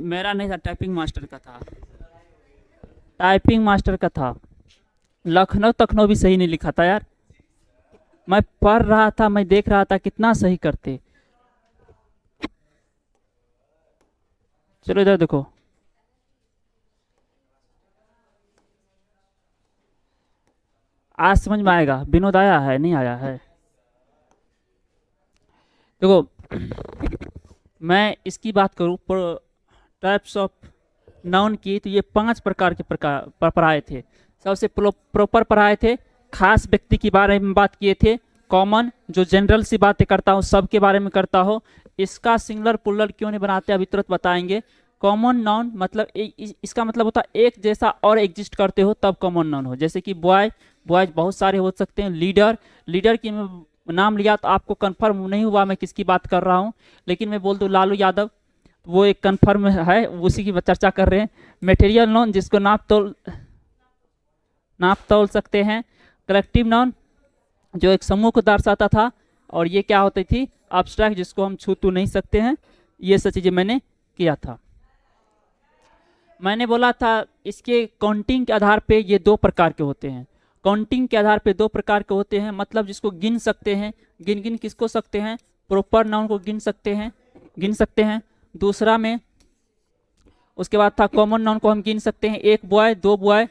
मेरा नहीं था, टाइपिंग मास्टर का था। टाइपिंग मास्टर का था। लखनऊ तखनऊ भी सही नहीं लिखा था यार। मैं पढ़ रहा था, मैं देख रहा था कितना सही करते। चलो इधर देखो। आज समझ में आएगा। विनोद आया है नहीं आया है? देखो, मैं इसकी बात करूं टाइप्स ऑफ नाउन की, तो ये 5 प्रकार के प्रकार पर पढ़ाए थे। सबसे प्रॉपर पढ़ाए थे, खास व्यक्ति के बारे में बात किए थे। कॉमन, जो जनरल सी बातें करता हो, सबके बारे में करता हो। इसका सिंगुलर पुलर क्यों नहीं बनाते अभी तुरंत बताएंगे। कॉमन नाउन मतलब इसका मतलब होता है एक जैसा और एग्जिस्ट करते हो तब कॉमन नाउन हो। जैसे कि बॉय, बॉयज बहुत सारे हो सकते हैं। लीडर, लीडर की मैं नाम लिया तो आपको कंफर्म नहीं हुआ मैं किसकी बात कर रहा हूँ, लेकिन मैं बोल दूँ लालू यादव, वो एक कंफर्म है, उसी की चर्चा कर रहे हैं। मटेरियल नाउन, जिसको नाप तोल सकते हैं। कलेक्टिव नाउन, जो एक समूह को दर्शाता था। और ये क्या होती थी, अब्स्ट्रैक्ट, जिसको हम छू तो नहीं सकते हैं। ये सब चीजें मैंने किया था। मैंने बोला था इसके काउंटिंग के आधार पे ये 2 प्रकार के होते हैं। काउंटिंग के आधार पे 2 प्रकार के होते हैं, मतलब जिसको गिन सकते हैं। गिन किसको सकते हैं, प्रॉपर नाउन को गिन सकते हैं। दूसरा में उसके बाद था कॉमन नाउन को हम गिन सकते हैं, 1 बॉय 2 बॉय।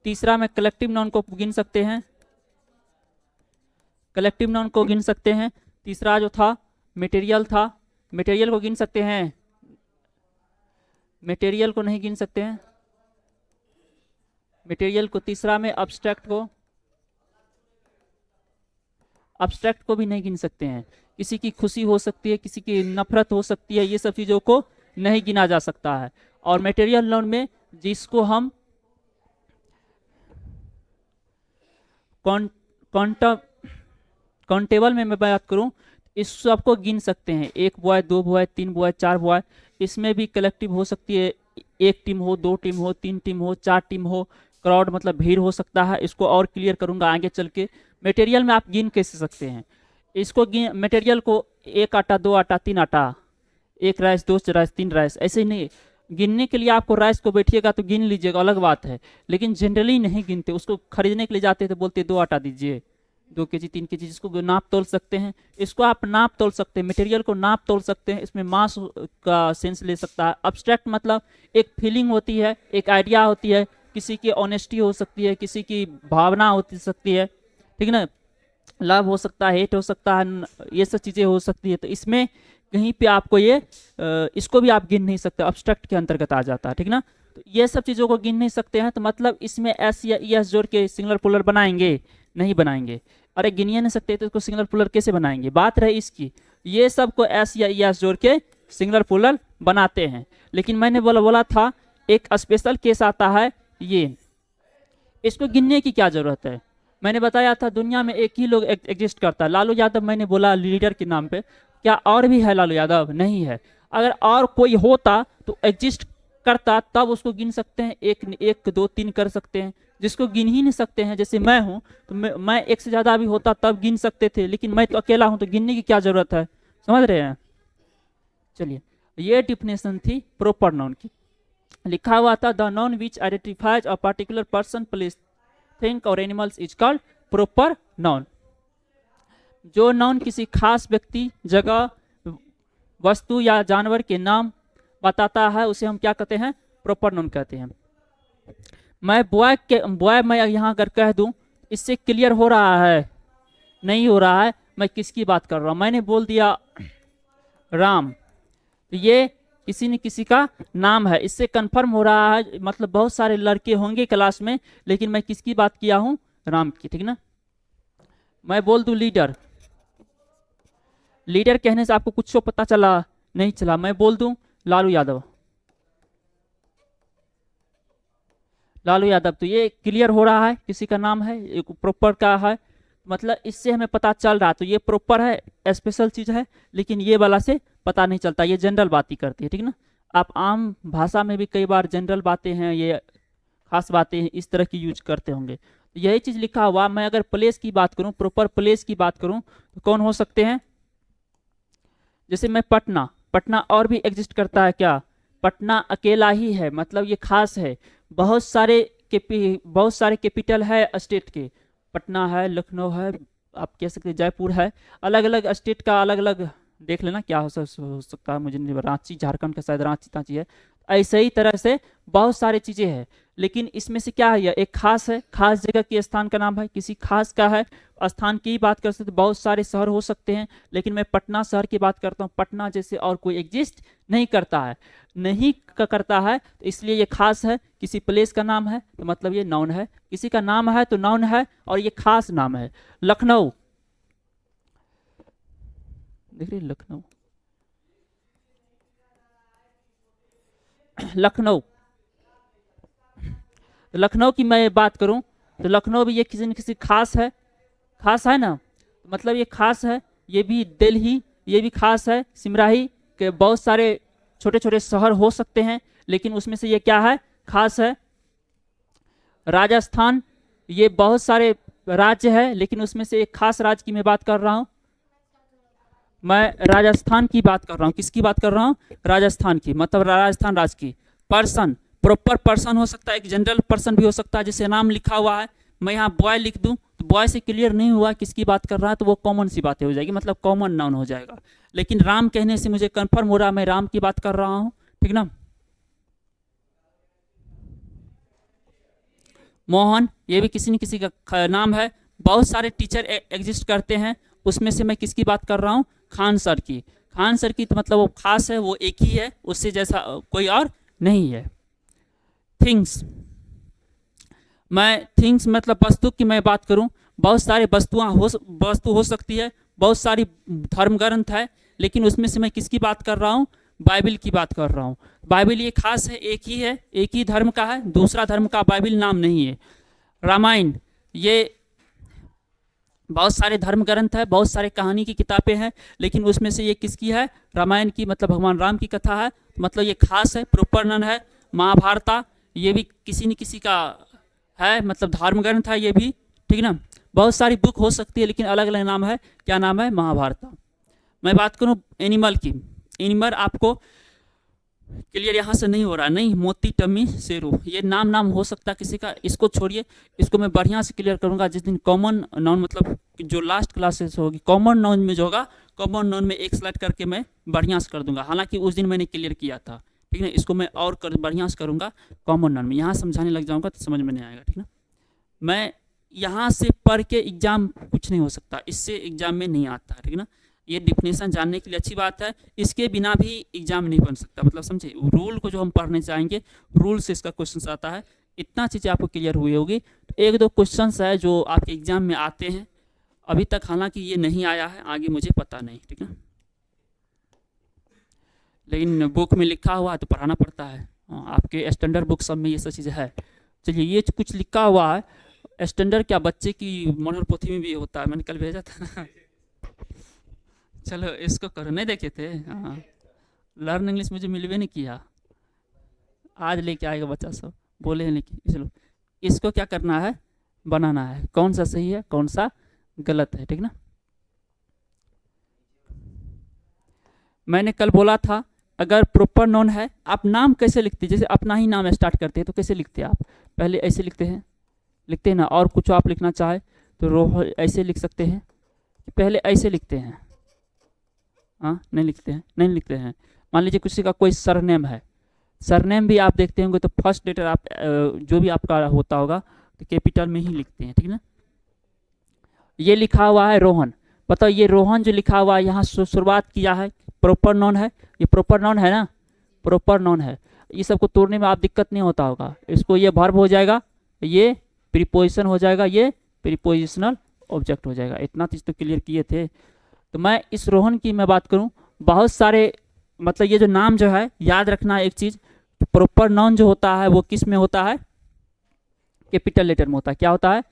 तीसरा में कलेक्टिव नाउन को गिन सकते हैं, तीसरा जो था मटेरियल था, मटेरियल को गिन सकते हैं। मटेरियल को नहीं गिन सकते हैं, मटेरियल को। तीसरा में अब्स्ट्रैक्ट को भी नहीं गिन सकते हैं। किसी की खुशी हो सकती है, किसी की नफरत हो सकती है, ये सब चीजों को नहीं गिना जा सकता है। और मटेरियल नाउन में जिसको हम काउंटेबल में मैं बात करूं, इस सबको गिन सकते हैं। 1 बॉय 2 बॉय 3 बॉय 4 बॉय। इसमें भी कलेक्टिव हो सकती है, 1 टीम हो, 2 टीम हो, 3 टीम हो, 4 टीम हो। क्राउड मतलब भीड़ हो सकता है। इसको और क्लियर करूंगा आगे चल के। मटेरियल में आप गिन कैसे सकते हैं इसको, मटेरियल को 1 आटा 2 आटा 3 आटा, 1 राइस 2 राइस 3 राइस, ऐसे ही नहीं। गिनने के लिए आपको राइस को बैठिएगा तो गिन लीजिएगा, अलग बात है, लेकिन जनरली नहीं गिनते। उसको खरीदने के लिए जाते थे, बोलते 2 आटा दीजिए, 2 केजी 3 केजी, जिसको नाप तोल सकते हैं। इसको आप नाप तोल सकते हैं, मटेरियल को नाप तोल सकते हैं। इसमें मास का सेंस ले सकता है। अब्स्ट्रैक्ट मतलब एक फीलिंग होती है, एक आइडिया होती है, किसी की ऑनेस्टी हो सकती है, किसी की भावना होती सकती है, ठीक है ना। लव हो सकता है, हेट हो सकता है, ये सब चीजें हो सकती है। तो इसमें कहीं पे आपको इसको भी आप गिन नहीं सकते, अब्स्ट्रैक्ट के अंतर्गत आ जाता है, ठीक ना। तो ये सब चीजों को गिन नहीं सकते हैं, तो मतलब इसमें एस या ई एस जोड़ के सिंगुलर पुलर बनाएंगे? नहीं बनाएंगे। अरे गिनिए नहीं सकते तो इसको सिंगुलर पुलर कैसे बनाएंगे? बात रही इसकी, ये सब को एस या ई एस जोड़ के सिंगुलर पुलर बनाते हैं। लेकिन मैंने बोला था एक स्पेशल केस आता है, ये इसको गिनने की क्या जरूरत है। मैंने बताया था दुनिया में एक ही लोग एग्जिस्ट करता है, लालू यादव। मैंने बोला लीडर के नाम पे, क्या और भी है लालू यादव? नहीं है। अगर और कोई होता तो एग्जिस्ट करता, तब उसको गिन सकते हैं, 1 2 3 कर सकते हैं। जिसको गिन ही नहीं सकते हैं, जैसे मैं हूं, तो मैं 1 से ज्यादा भी होता तब गिन सकते थे, लेकिन मैं तो अकेला हूं, तो गिनने की क्या जरूरत है? समझ रहे हैं? चलिए, ये डिफिनेशन थी प्रॉपर नाउन की। लिखा हुआ था the noun which identifies a particular person, place, thing और animals is called proper noun. जो नाउन किसी खास व्यक्ति, जगह, वस्तु या जानवर के नाम बताता है, उसे हम क्या कहते हैं? प्रॉपर नाउन कहते हैं। मैं बॉय मैं यहाँ अगर कह दूं, इससे क्लियर हो रहा है? नहीं हो रहा है। मैं किसकी बात कर रहा हूं? मैंने बोल दिया राम, तो ये किसी न किसी का नाम है, इससे कंफर्म हो रहा है। मतलब बहुत सारे लड़के होंगे क्लास में, लेकिन मैं किसकी बात किया हूं? राम की, ठीक ना। मैं बोल दूं लीडर, लीडर कहने से आपको कुछ पता चला? नहीं चला। मैं बोल दूं लालू यादव, लालू यादव, तो ये क्लियर हो रहा है किसी का नाम है, एक प्रॉपर का है। मतलब इससे हमें पता चल रहा है, तो ये प्रॉपर है, स्पेशल चीज है, लेकिन ये वाला से पता नहीं चलता। ये जनरल बात ही करती है, ठीक ना। आप आम भाषा में भी कई बार जनरल बातें हैं, ये खास बातें हैं, इस तरह की यूज करते होंगे। तो यही चीज लिखा हुआ। मैं अगर प्लेस की बात करूं, प्रॉपर प्लेस की बात करूं, तो कौन हो सकते हैं? जैसे मैं पटना, पटना और भी एग्जिस्ट करता है क्या? पटना अकेला ही है, मतलब ये खास है। बहुत सारे कैपिटल है स्टेट के, पटना है, लखनऊ है, आप कह सकते हैं जयपुर है, अलग अलग स्टेट का अलग अलग देख लेना क्या हो सकता है, मुझे नहीं, रांची झारखंड का शायद रांची तांची है। ऐसे ही तरह से बहुत सारी चीज़ें हैं, लेकिन इसमें से क्या है, यह एक खास है, खास जगह के स्थान का नाम है, किसी खास का है। स्थान की बात कर सकते, बहुत सारे शहर हो सकते हैं, लेकिन मैं पटना शहर की बात करता हूँ। पटना जैसे और कोई एग्जिस्ट नहीं करता है, नहीं करता है, तो इसलिए ये खास है। किसी प्लेस का नाम है तो मतलब ये नाउन है, किसी का नाम है तो नाउन है, और ये खास नाम है। लखनऊ, देख रहे लखनऊ, लखनऊ, लखनऊ की मैं बात करूं तो लखनऊ भी ये किसी न किसी खास है ना, मतलब ये खास है। ये भी दिल्ली, ये भी खास है। सिमराही के बहुत सारे छोटे छोटे शहर हो सकते हैं, लेकिन उसमें से ये क्या है, खास है। राजस्थान, ये बहुत सारे राज्य है, लेकिन उसमें से एक खास राज्य की मैं बात कर रहा हूँ। मैं राजस्थान की बात कर रहा हूँ, किसकी बात कर रहा हूँ, राजस्थान की, मतलब राजस्थान राज्य की। पर्सन, प्रॉपर पर्सन हो सकता है, एक जनरल पर्सन भी हो सकता है, जैसे नाम लिखा हुआ है, मैं यहाँ बॉय लिख दूं तो बॉय से क्लियर नहीं हुआ किसकी बात कर रहा है, तो वो कॉमन सी बातें हो जाएगी, मतलब कॉमन नाउन हो जाएगा। लेकिन राम कहने से मुझे कंफर्म हो रहा मैं राम की बात कर रहा हूँ, ठीक ना। मोहन, ये भी किसी न किसी का नाम है। बहुत सारे टीचर एग्जिस्ट करते हैं, उसमें से मैं किसकी बात कर रहा हूँ, खान सर की। खान सर की तो मतलब वो खास है, वो एक ही है, उससे जैसा कोई और नहीं है। थिंग्स, मैं थिंग्स मतलब वस्तु की मैं बात करूं, बहुत सारे वस्तु हो सकती है, बहुत सारी धर्म ग्रंथ है, लेकिन उसमें से मैं किसकी बात कर रहा हूं, बाइबल की बात कर रहा हूं। बाइबल ये खास है, एक ही है, एक ही धर्म का है, दूसरा धर्म का बाइबल नाम नहीं है। रामायण, ये बहुत सारे धर्म ग्रंथ है, बहुत सारे कहानी की किताबें हैं, लेकिन उसमें से ये किसकी है, रामायण की, मतलब भगवान राम की कथा है, मतलब ये खास है, प्रॉपर नाउन है। महाभारता, ये भी किसी न किसी का है, मतलब धर्म ग्रंथ है ये भी, ठीक ना। बहुत सारी बुक हो सकती है, लेकिन अलग अलग नाम है। क्या नाम है, महाभारत। मैं बात करूं एनिमल की, एनिमल आपको क्लियर यहाँ से नहीं हो रहा, नहीं, मोती, टमी, शेरू, ये नाम हो सकता है किसी का, इसको छोड़िए, इसको मैं बढ़िया से क्लियर करूंगा जिस दिन कॉमन नाउन, मतलब जो लास्ट क्लासेस होगी कॉमन नाउन में जो होगा, कॉमन नाउन में एक स्लाइड करके मैं बढ़िया से कर दूंगा। हालांकि उस दिन मैंने क्लियर किया था, ठीक है, इसको मैं और बढ़िया से करूंगा कॉमन नाउन में, यहाँ समझाने लग जाऊंगा तो समझ में नहीं आएगा, ठीक ना। मैं यहाँ से पढ़ के एग्जाम कुछ नहीं हो सकता, इससे एग्जाम में नहीं आता, ठीक ना। ये डिफिनेशन जानने के लिए अच्छी बात है, इसके बिना भी एग्जाम नहीं बन सकता, मतलब समझे, रूल को जो हम पढ़ने चाहेंगे, रूल से इसका क्वेश्चन आता है। इतना चीज़ें आपको क्लियर हुई होगी। तो एक दो क्वेश्चन है जो आपके एग्जाम में आते हैं, अभी तक हालांकि ये नहीं आया है, आगे मुझे पता नहीं, ठीक है, लेकिन बुक में लिखा हुआ है तो पढ़ाना पड़ता है। आपके स्टैंडर्ड बुक सब में ये सब चीज़ें है। चलिए, ये कुछ लिखा हुआ है स्टैंडर्ड, क्या बच्चे की मनोहर पोथी में भी होता है, मैंने कल भेजा था ना। चलो इसको करो, नहीं देखे थे, हाँ, लर्न इंग्लिश मुझे मिलवे नहीं किया, आज लेके आएगा बच्चा सब, बोले हैं लेकिन चलो, इसको क्या करना है, बनाना है, कौन सा सही है कौन सा गलत है, ठीक ना। मैंने कल बोला था, अगर प्रॉपर नाउन है, आप नाम कैसे लिखते हैं, जैसे अपना ही नाम स्टार्ट करते हैं तो कैसे लिखते हैं आप, पहले ऐसे लिखते हैं ना, और कुछ आप लिखना चाहे तो रोह ऐसे लिख सकते हैं, पहले ऐसे लिखते हैं, हाँ, नहीं लिखते हैं। मान लीजिए किसी का कोई सरनेम है, सरनेम भी आप देखते होंगे तो फर्स्ट लेटर आप जो भी आपका होता होगा तो कैपिटल में ही लिखते हैं, ठीक ना। ये लिखा हुआ है रोहन, बताओ ये रोहन जो लिखा हुआ है यहाँ शुरुआत किया है, प्रॉपर नाउन है, ये प्रॉपर नाउन है ना, प्रॉपर नाउन है। ये सबको तोड़ने में आप दिक्कत नहीं होता होगा, इसको ये वर्ब हो जाएगा, ये प्रीपोजिशन हो जाएगा, ये प्रीपोजिशनल ऑब्जेक्ट हो जाएगा। इतना चीज़ तो क्लियर किए थे। तो मैं इस रोहन की मैं बात करूं, बहुत सारे, मतलब ये जो नाम जो है, याद रखना एक चीज़, प्रॉपर नाउन जो होता है वो किस में होता है, कैपिटल लेटर में होता है। क्या होता है,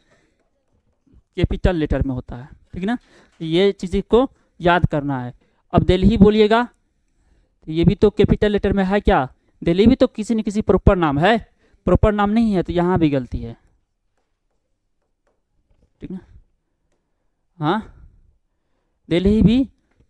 कैपिटल लेटर में होता है, ठीक ना। ये चीज़ को याद करना है। अब दिल्ली बोलिएगा, ये भी तो कैपिटल लेटर में है क्या, दिल्ली भी तो किसी न किसी प्रॉपर नाम है, प्रॉपर नाम नहीं है तो यहाँ भी गलती है, ठीक ना। हाँ, दिल्ली भी,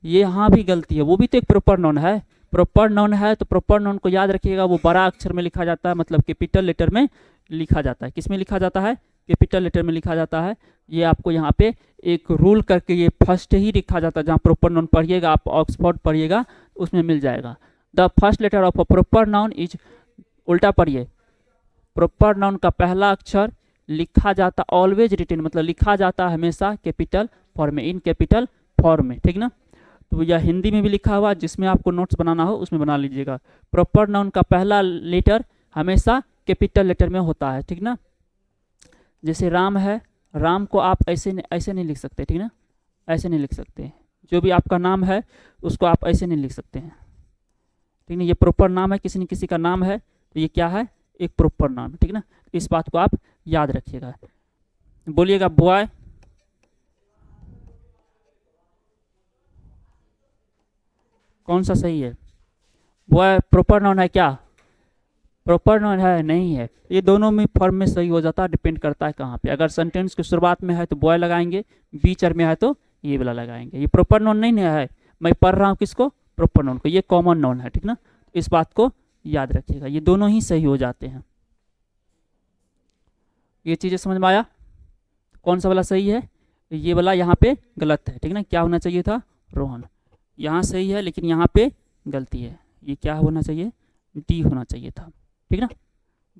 ये यहाँ भी गलती है, वो भी तो एक प्रॉपर नाउन है, प्रॉपर नाउन है तो प्रॉपर नाउन को याद रखिएगा, वो बड़ा अक्षर में लिखा जाता है, मतलब कैपिटल लेटर में लिखा जाता है। किस में लिखा जाता है? कैपिटल लेटर में लिखा जाता है। ये आपको यहाँ पे एक रूल करके ये फर्स्ट ही लिखा जाता है, जहाँ प्रॉपर नाउन पढ़िएगा आप, ऑक्सफोर्ड पढ़िएगा उसमें मिल जाएगा। The first letter of a proper noun is, उल्टा पढ़िए, प्रॉपर नाउन का पहला अक्षर लिखा जाता, ऑलवेज रिटेन मतलब लिखा जाता है हमेशा कैपिटल फॉर्म में, इन कैपिटल फॉर्म में, ठीक ना। तो यह हिंदी में भी लिखा हुआ, जिसमें आपको नोट्स बनाना हो उसमें बना लीजिएगा। प्रॉपर नाउन का पहला लेटर हमेशा कैपिटल लेटर में होता है, ठीक ना। जैसे राम है, राम को आप ऐसे नहीं लिख सकते, ठीक ना, ऐसे नहीं लिख सकते। जो भी आपका नाम है उसको आप ऐसे नहीं लिख सकते हैं, ठीक ना। ये प्रॉपर नाम है, किसी न किसी का नाम है तो ये क्या है? एक प्रॉपर नाम, ठीक ना। इस बात को आप याद रखिएगा। बोलिएगा बॉय, कौन सा सही है? बॉय प्रॉपर नाउन है क्या? प्रॉपर नाउन है? नहीं है। ये दोनों में फॉर्म में सही हो जाता है, डिपेंड करता है कहाँ पे। अगर सेंटेंस की शुरुआत में है तो बॉय लगाएंगे, बीच में है तो ये वाला लगाएंगे। ये प्रॉपर नाउन नहीं है, मैं पढ़ रहा हूँ किसको? प्रॉपर नाउन को। ये कॉमन नाउन है, ठीक ना। इस बात को याद रखिएगा, ये दोनों ही सही हो जाते हैं। ये चीज़ें समझ में आया? कौन सा वाला सही है? ये वाला यहाँ पे गलत है, ठीक ना। क्या होना चाहिए था? रोहन। यहाँ सही है लेकिन यहाँ पे गलती है। ये क्या होना चाहिए? डी होना चाहिए था, ठीक ना,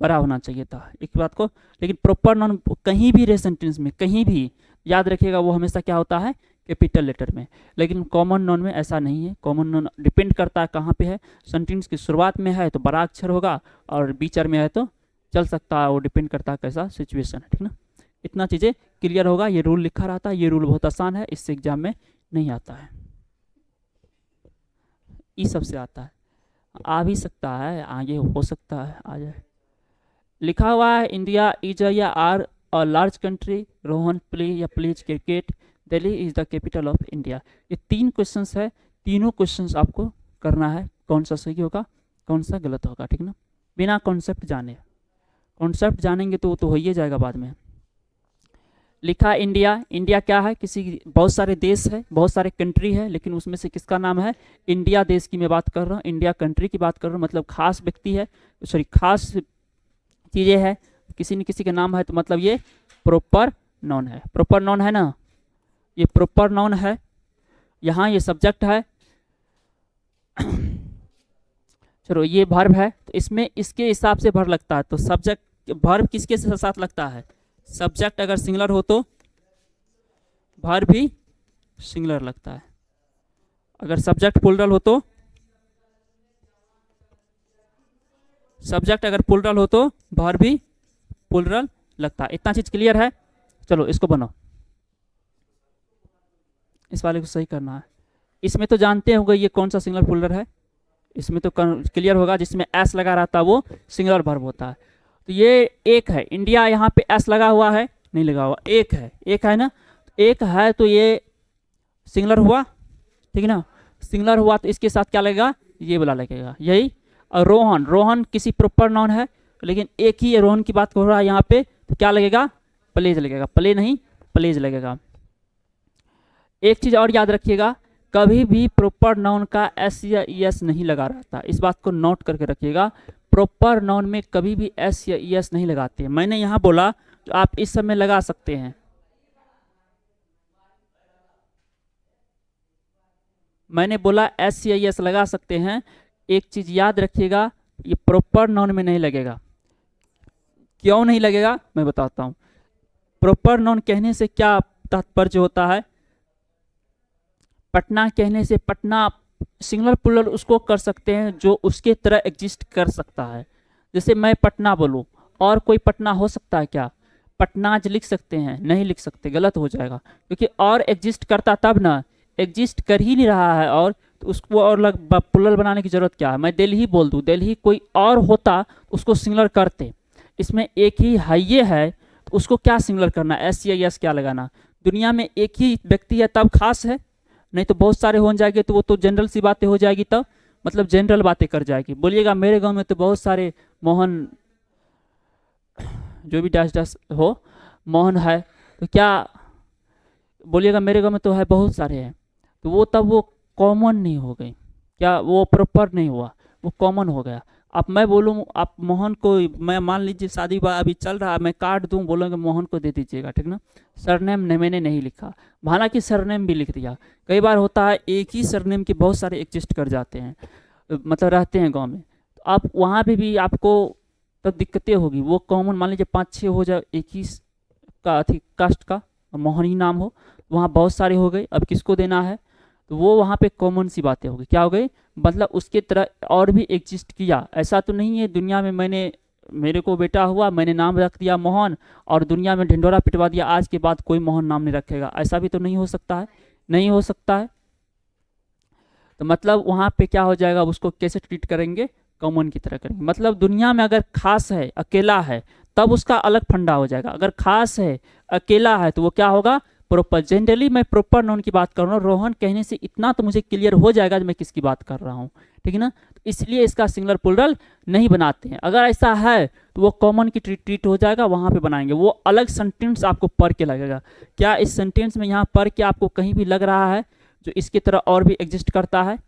बड़ा होना चाहिए था एक बात को। लेकिन प्रॉपर नाउन कहीं भी रहे सेंटेंस में, कहीं भी याद रखिएगा, वो हमेशा क्या होता है? कैपिटल लेटर में। लेकिन कॉमन नाउन में ऐसा नहीं है। कॉमन नाउन डिपेंड करता है कहाँ पे है। सेंटेंस की शुरुआत में है तो बड़ा अक्षर होगा, और बीचर में है तो चल सकता है, वो डिपेंड करता है कैसा सिचुएशन है, ठीक ना। इतना चीज़ें क्लियर होगा। ये रूल लिखा रहता है, ये रूल बहुत आसान है, इससे एग्जाम में नहीं आता है। ई सबसे आता है, आ भी सकता है, आगे हो सकता है आ जाए। लिखा हुआ है इंडिया इज या are a large country, Rohan play या plays cricket, Delhi is the capital of India. ये 3 क्वेश्चंस है, तीनों क्वेश्चंस आपको करना है, कौन सा सही होगा कौन सा गलत होगा, ठीक ना, बिना कॉन्सेप्ट जाने। कॉन्सेप्ट जानेंगे तो वो तो हो ही जाएगा बाद में। लिखा इंडिया, इंडिया क्या है? किसी, बहुत सारे देश है, बहुत सारे कंट्री है, लेकिन उसमें से किसका नाम है? इंडिया देश की मैं बात कर रहा हूँ, इंडिया कंट्री की बात कर रहा हूँ। मतलब खास व्यक्ति है, सॉरी खास चीज़ें है, किसी न किसी का नाम है, तो मतलब ये प्रॉपर नाउन है। प्रॉपर नाउन है ना, ये प्रॉपर नाउन है। यहाँ ये सब्जेक्ट है, चलो ये वर्ब है, तो इसमें इसके हिसाब से वर्ब लगता है। तो सब्जेक्ट वर्ब किसके साथ लगता है? सब्जेक्ट अगर सिंगुलर हो तो वर्ब भी सिंगुलर लगता है। अगर सब्जेक्ट प्लूरल हो तो, सब्जेक्ट अगर प्लूरल हो तो वर्ब भी प्लूरल लगता है। इतना चीज क्लियर है? चलो इसको बनाओ, इस वाले को सही करना है। इसमें तो जानते होंगे ये कौन सा सिंगुलर प्लूरल है, इसमें तो क्लियर होगा। जिसमें एस लगा रहता है वो सिंगुलर वर्ब होता है। तो ये एक है, इंडिया यहाँ पे एस लगा हुआ है, नहीं लगा हुआ, एक है, एक है ना, एक है तो ये सिंगुलर हुआ, ठीक है ना। सिंगुलर हुआ तो इसके साथ क्या लगेगा? ये वाला लगेगा, यही। और रोहन, रोहन किसी प्रॉपर नाउन है, लेकिन एक ही रोहन की बात हो रहा है यहाँ पे, तो क्या लगेगा? प्लेज लगेगा, प्ले नहीं प्लेज लगेगा। एक चीज और याद रखिएगा, कभी भी प्रॉपर नाउन का एस या एस नहीं लगा रहता, इस बात को नोट करके रखिएगा। प्रॉपर नाउन में कभी भी एस या एस नहीं लगाते। मैंने यहाँ बोला तो आप इस समय लगा सकते हैं, मैंने बोला एस या एस लगा सकते हैं। एक चीज याद रखिएगा, ये प्रॉपर नाउन में नहीं लगेगा। क्यों नहीं लगेगा मैं बताता हूं। प्रॉपर नाउन कहने से क्या तात्पर्य होता है? पटना कहने से, पटना सिंगुलर प्लूरल उसको कर सकते हैं जो उसके तरह एग्जिस्ट कर सकता है। जैसे मैं पटना बोलूं, और कोई पटना हो सकता है क्या? पटनाज लिख सकते हैं? नहीं लिख सकते, गलत हो जाएगा, क्योंकि और एग्जिस्ट करता तब ना, एग्जिस्ट कर ही नहीं रहा है, और तो उसको और प्लूरल बनाने की जरूरत क्या है? मैं दिल्ली बोल दूं, दिल्ली कोई और होता उसको सिंगुलर करते। इसमें एक ही हाईवे है तो उसको क्या सिंगुलर करना, एस या एस क्या लगाना? दुनिया में एक ही व्यक्ति है तब खास है, नहीं तो बहुत सारे हो जाएंगे तो वो तो जनरल सी बातें हो जाएगी, तब मतलब जनरल बातें कर जाएगी। बोलिएगा मेरे गांव में तो बहुत सारे मोहन, जो भी डैश डैश हो, मोहन है, तो क्या बोलिएगा मेरे गांव में तो है बहुत सारे हैं, तो वो तब वो कॉमन नहीं हो गई, क्या वो प्रॉपर नहीं हुआ, वो कॉमन हो गया। अब मैं बोलूँ आप मोहन को, मैं मान लीजिए शादी विवाह अभी चल रहा है, मैं काट दूँ, बोलूँगा मोहन को दे दीजिएगा, ठीक ना। सरनेम ने मैंने नहीं लिखा, हालांकि सरनेम भी लिख दिया। कई बार होता है एक ही सरनेम के बहुत सारे एग्जिस्ट कर जाते हैं, मतलब रहते हैं गांव में, तो आप वहाँ पे भी आपको तब दिक्कतें होगी। वो कॉमन मान लीजिए 5-6 हो जाए एक ही का अथी कास्ट का, मोहनी नाम हो, वहाँ बहुत सारे हो गए, अब किसको देना है, तो वो वहाँ पे कॉमन सी बातें हो गई, क्या हो गई, मतलब उसके तरह और भी एग्जिस्ट किया। ऐसा तो नहीं है दुनिया में मैंने, मेरे को बेटा हुआ मैंने नाम रख दिया मोहन और दुनिया में ढिंडोरा पिटवा दिया, आज के बाद कोई मोहन नाम नहीं रखेगा, ऐसा भी तो नहीं हो सकता है, नहीं हो सकता है। तो मतलब वहाँ पे क्या हो जाएगा, उसको कैसे ट्रीट करेंगे, कॉमन की तरह करेंगे। मतलब दुनिया में अगर खास है, अकेला है, तब उसका अलग फंडा हो जाएगा। अगर खास है, अकेला है, तो वो क्या होगा, प्रॉपर। जनरली मैं प्रॉपर नाउन की बात कर रहा हूँ, रोहन कहने से इतना तो मुझे क्लियर हो जाएगा कि मैं किसकी बात कर रहा हूँ, ठीक है ना। तो इसलिए इसका सिंगुलर प्लूरल नहीं बनाते हैं। अगर ऐसा है तो वो कॉमन की ट्रीट हो जाएगा, वहाँ पे बनाएंगे। वो अलग सेंटेंस आपको पढ़ के लगेगा, क्या इस सेंटेंस में यहाँ पढ़ के आपको कहीं भी लग रहा है जो इसकी तरह और भी एग्जिस्ट करता है,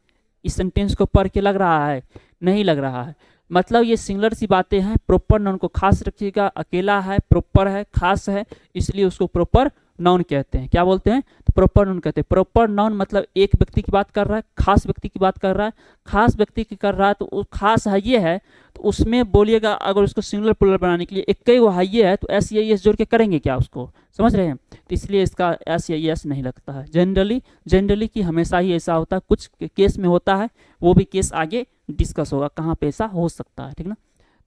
इस सेंटेंस को पढ़ के लग रहा है, नहीं लग रहा है। मतलब ये सिंगुलर सी बातें हैं। प्रॉपर नाउन को खास रखिएगा, अकेला है, प्रॉपर है, खास है, इसलिए उसको प्रॉपर नाउन कहते हैं। क्या बोलते हैं, तो प्रॉपर नाउन कहते हैं। प्रॉपर नाउन मतलब एक व्यक्ति की बात कर रहा है, खास व्यक्ति की बात कर रहा है, खास व्यक्ति की कर रहा है, तो वो खास है ये है, तो उसमें बोलिएगा अगर उसको सिंगुलर प्लूरल बनाने के लिए एक कई वो है ये है, तो एस या एस जोड़ के करेंगे क्या उसको, समझ रहे हैं। तो इसलिए इसका एस या एस नहीं लगता है। जनरली कि हमेशा ही ऐसा होता है, कुछ केस में होता है, वो भी केस आगे डिस्कस होगा कहाँ पे ऐसा हो सकता है, ठीक ना।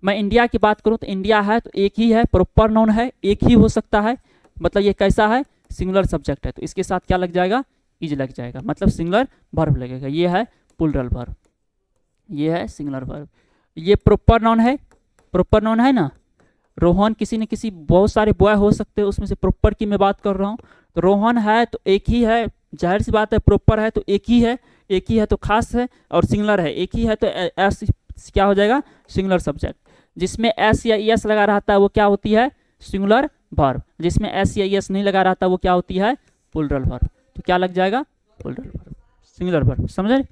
मैं इंडिया की बात करूँ तो इंडिया है तो एक ही है, प्रॉपर नाउन है, एक ही हो सकता है, मतलब ये कैसा है, सिंगुलर सब्जेक्ट है, तो इसके साथ क्या लग जाएगा, इज लग जाएगा, मतलब सिंगुलर वर्ब लगेगा। ये है प्लूरल वर्ब, ये है सिंगुलर वर्ब। ये प्रॉपर नाउन है, प्रॉपर नाउन है ना। रोहन किसी न किसी, बहुत सारे बॉय हो सकते हैं, उसमें से प्रॉपर की मैं बात कर रहा हूँ। तो रोहन है तो एक ही है, जाहिर सी बात है, प्रॉपर है तो एक ही है, एक ही है तो खास है, और सिंगुलर है एक ही है तो एस क्या हो जाएगा, सिंगुलर सब्जेक्ट। जिसमें एस या एस लगा रहता है वो क्या होती है, सिंगुलर वर्ब। जिसमें एस या एस नहीं लगा रहता वो क्या होती है, प्लूरल वर्ब। तो क्या लग जाएगा, प्लूरल वर्ब, सिंगुलर वर्ब, समझे।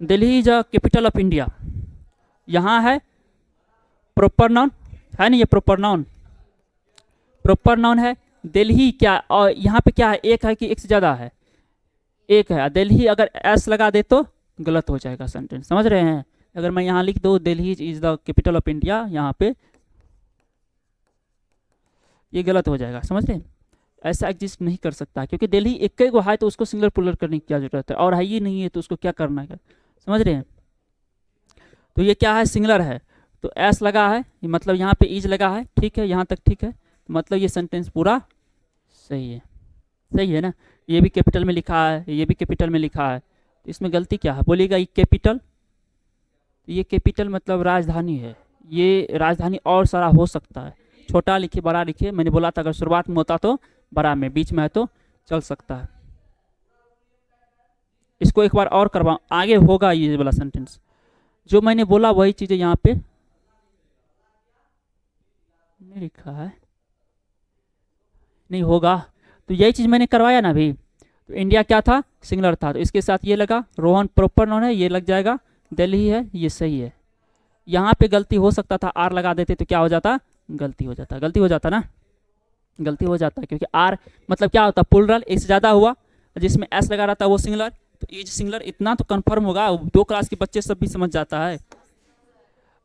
Delhi is a capital of India, यहाँ है प्रॉपर नाउन है ना, ये प्रॉपर नाउन, प्रॉपर नाउन है। दिल्ली क्या, और यहाँ पे क्या है, एक है कि एक से ज़्यादा है, एक है। दिल्ली अगर एस लगा दे तो गलत हो जाएगा सेंटेंस, समझ रहे हैं। अगर मैं यहाँ लिख दूँ Delhi is the capital of India, यहाँ पे ये गलत हो जाएगा, समझ रहे हैं। ऐसा एग्जिस्ट नहीं कर सकता, क्योंकि दिल्ली एक ही को है तो उसको सिंगुलर प्लूरल करने की क्या जरूरत है, और है ही नहीं है तो उसको क्या करना है, समझ रहे हैं। तो ये क्या है, सिंगुलर है, तो एस लगा है, मतलब यहाँ पे इज लगा है, ठीक है, यहाँ तक ठीक है, मतलब ये सेंटेंस पूरा सही है, सही है ना। ये भी कैपिटल में लिखा है, ये भी कैपिटल में लिखा है, तो इसमें गलती क्या है, बोलिएगा ये कैपिटल, ये कैपिटल मतलब राजधानी है, ये राजधानी और सारा हो सकता है, छोटा लिखिए बड़ा लिखिए, मैंने बोला था अगर शुरुआत में होता तो बड़ा में, बीच में है तो चल सकता है। इसको एक बार और करवाओ, आगे होगा ये वाला सेंटेंस, जो मैंने बोला वही चीज़ें यहाँ पे नहीं लिखा है, नहीं होगा। तो यही चीज़ मैंने करवाया ना अभी। तो इंडिया क्या था, सिंगुलर था, तो इसके साथ ये लगा, रोहन प्रॉपर नाउन है, ये लग जाएगा, दिल्ली है, ये सही है। यहाँ पे गलती हो सकता था, आर लगा देते तो क्या हो जाता, गलती हो जाता, गलती हो जाता ना, गलती हो जाता है, क्योंकि आर मतलब क्या होता, प्लूरल, एक से ज़्यादा हुआ, जिसमें एस लगा रहता है वो सिंगुलर, तो इज सिंगुलर, इतना तो कंफर्म होगा, 2 क्लास के बच्चे सब भी समझ जाता है।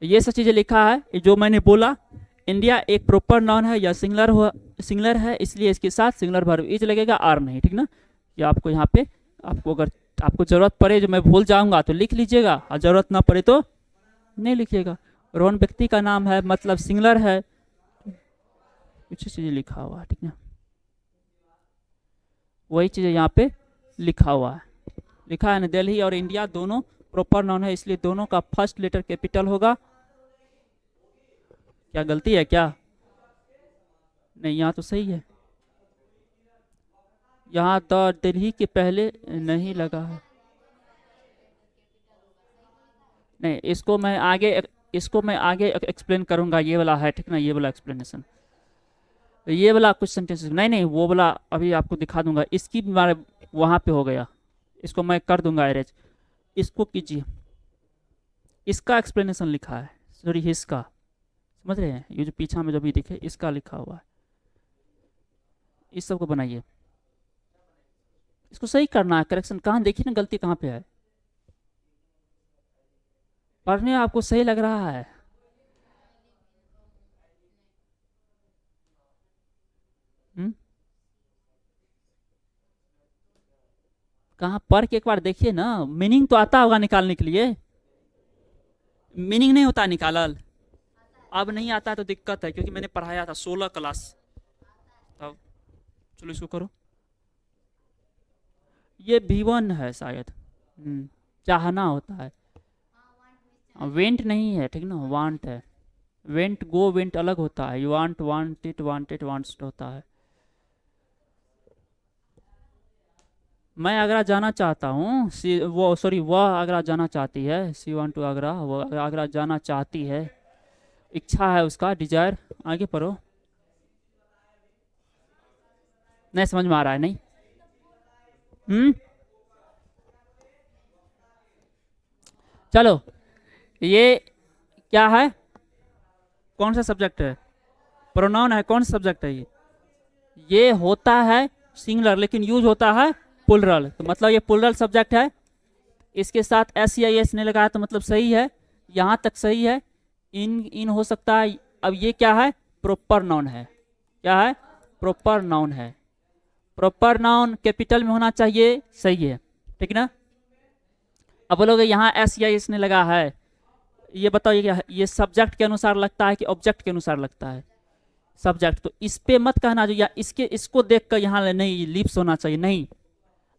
ये सब चीज़ें लिखा है जो मैंने बोला। इंडिया एक प्रॉपर नाउन है या सिंगुलर हो, सिंगुलर है, इसलिए इसके साथ सिंगुलर वर्ब इज लगेगा, आर नहीं, ठीक ना। ये आपको यहाँ पे, आपको अगर आपको ज़रूरत पड़े, जो मैं भूल जाऊँगा तो लिख लीजिएगा, और ज़रूरत ना पड़े तो नहीं लिखिएगा। रोहन व्यक्ति का नाम है, मतलब सिंगुलर है, कुछ चीज़ें लिखा हुआ है, ठीक ना, वही चीज़ें यहाँ पे लिखा हुआ है, लिखा है ना। दिल्ली और इंडिया दोनों प्रॉपर नाउन है, इसलिए दोनों का फर्स्ट लेटर कैपिटल होगा। क्या गलती है क्या, नहीं, यहाँ तो सही है, यहाँ द दिल्ली के पहले नहीं लगा है, नहीं, इसको मैं आगे एक्सप्लेन करूँगा, ये वाला है, ठीक ना, ये वाला एक्सप्लेनेशन, ये वाला कुछ सेंटेंस नहीं, नहीं वो वाला अभी आपको दिखा दूंगा, इसकी बारे वहाँ पे हो गया, इसको मैं कर दूंगा अरेंज। इसको कीजिए, इसका एक्सप्लेनेशन लिखा है, सॉरी इसका, समझ रहे हैं, ये जो पीछा में जो भी दिखे इसका लिखा हुआ है, इस सब को बनाइए, इसको सही करना है, करेक्शन कहाँ देखिए ना गलती कहाँ पे है, पढ़ने में आपको सही लग रहा है। कहाँ पढ़ के एक बार देखिए ना, मीनिंग तो आता होगा निकालने के लिए, मीनिंग नहीं होता निकालल, अब नहीं आता तो दिक्कत है, क्योंकि मैंने पढ़ाया था 16 क्लास तब। चलो इसको करो, ये V1 है शायद, चाहना होता है, वेंट नहीं है, ठीक ना, वांट है, वेंट गो वेंट अलग होता है, you want wanted wanted wants होता है। मैं आगरा जाना चाहता हूँ, वो सॉरी वह आगरा जाना चाहती है, सी वांट टू आगरा, वो आगरा जाना चाहती है, इच्छा है उसका, डिजायर। आगे पढ़ो, नहीं समझ में आ रहा है, नहीं चलो, ये क्या है, कौन सा सब्जेक्ट है, प्रोनाउन है, कौन सा सब्जेक्ट है ये होता है सिंगुलर लेकिन यूज होता है प्लुरल, तो मतलब ये प्लुरल सब्जेक्ट है, इसके साथ एस या एस नहीं लगाया तो मतलब सही है, यहाँ तक सही है, इन हो सकता है। अब ये क्या है, प्रॉपर नाउन है, क्या है, प्रॉपर नाउन है, प्रॉपर नाउन कैपिटल में होना चाहिए, सही है, ठीक ना। अब बोलोगे यहाँ एस या एस ने लगा है, ये बताओ ये क्या है, ये सब्जेक्ट के अनुसार लगता है कि ऑब्जेक्ट के अनुसार लगता है, सब्जेक्ट, तो इस पे मत कहना जो या इसके इसको देख कर यहाँ नहीं लिप्स होना चाहिए, नहीं,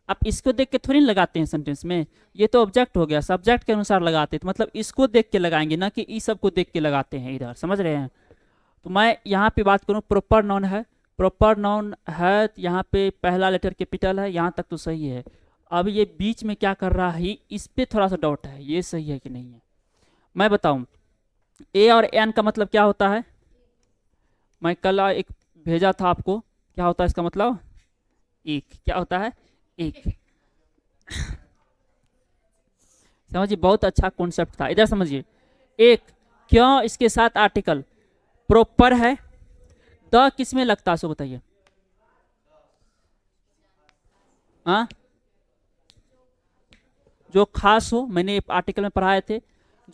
आप इसको देख के थोड़ी लगाते हैं सेंटेंस में, ये तो ऑब्जेक्ट हो गया, सब्जेक्ट के अनुसार लगाते हैं, तो मतलब इसको देख के लगाएंगे ना कि इस सब को देख के लगाते हैं इधर, समझ रहे हैं। तो मैं यहाँ पे बात करूँ, प्रॉपर नाउन है, प्रॉपर नाउन है, यहाँ पे पहला लेटर कैपिटल है, यहाँ तक तो सही है। अब ये बीच में क्या कर रहा है, इस पे थोड़ा सा डाउट है, ये सही है कि नहीं है। मैं बताऊं, ए और एन का मतलब क्या होता है, मैं कल एक भेजा था आपको, क्या होता है इसका मतलब, एक, क्या होता है, एक समझिए, बहुत अच्छा कॉन्सेप्ट था, इधर समझिए, एक, क्यों इसके साथ आर्टिकल, प्रॉपर है, द किस में लगता है सो बताइए, हाँ, जो खास हो, मैंने आर्टिकल में पढ़ाए थे,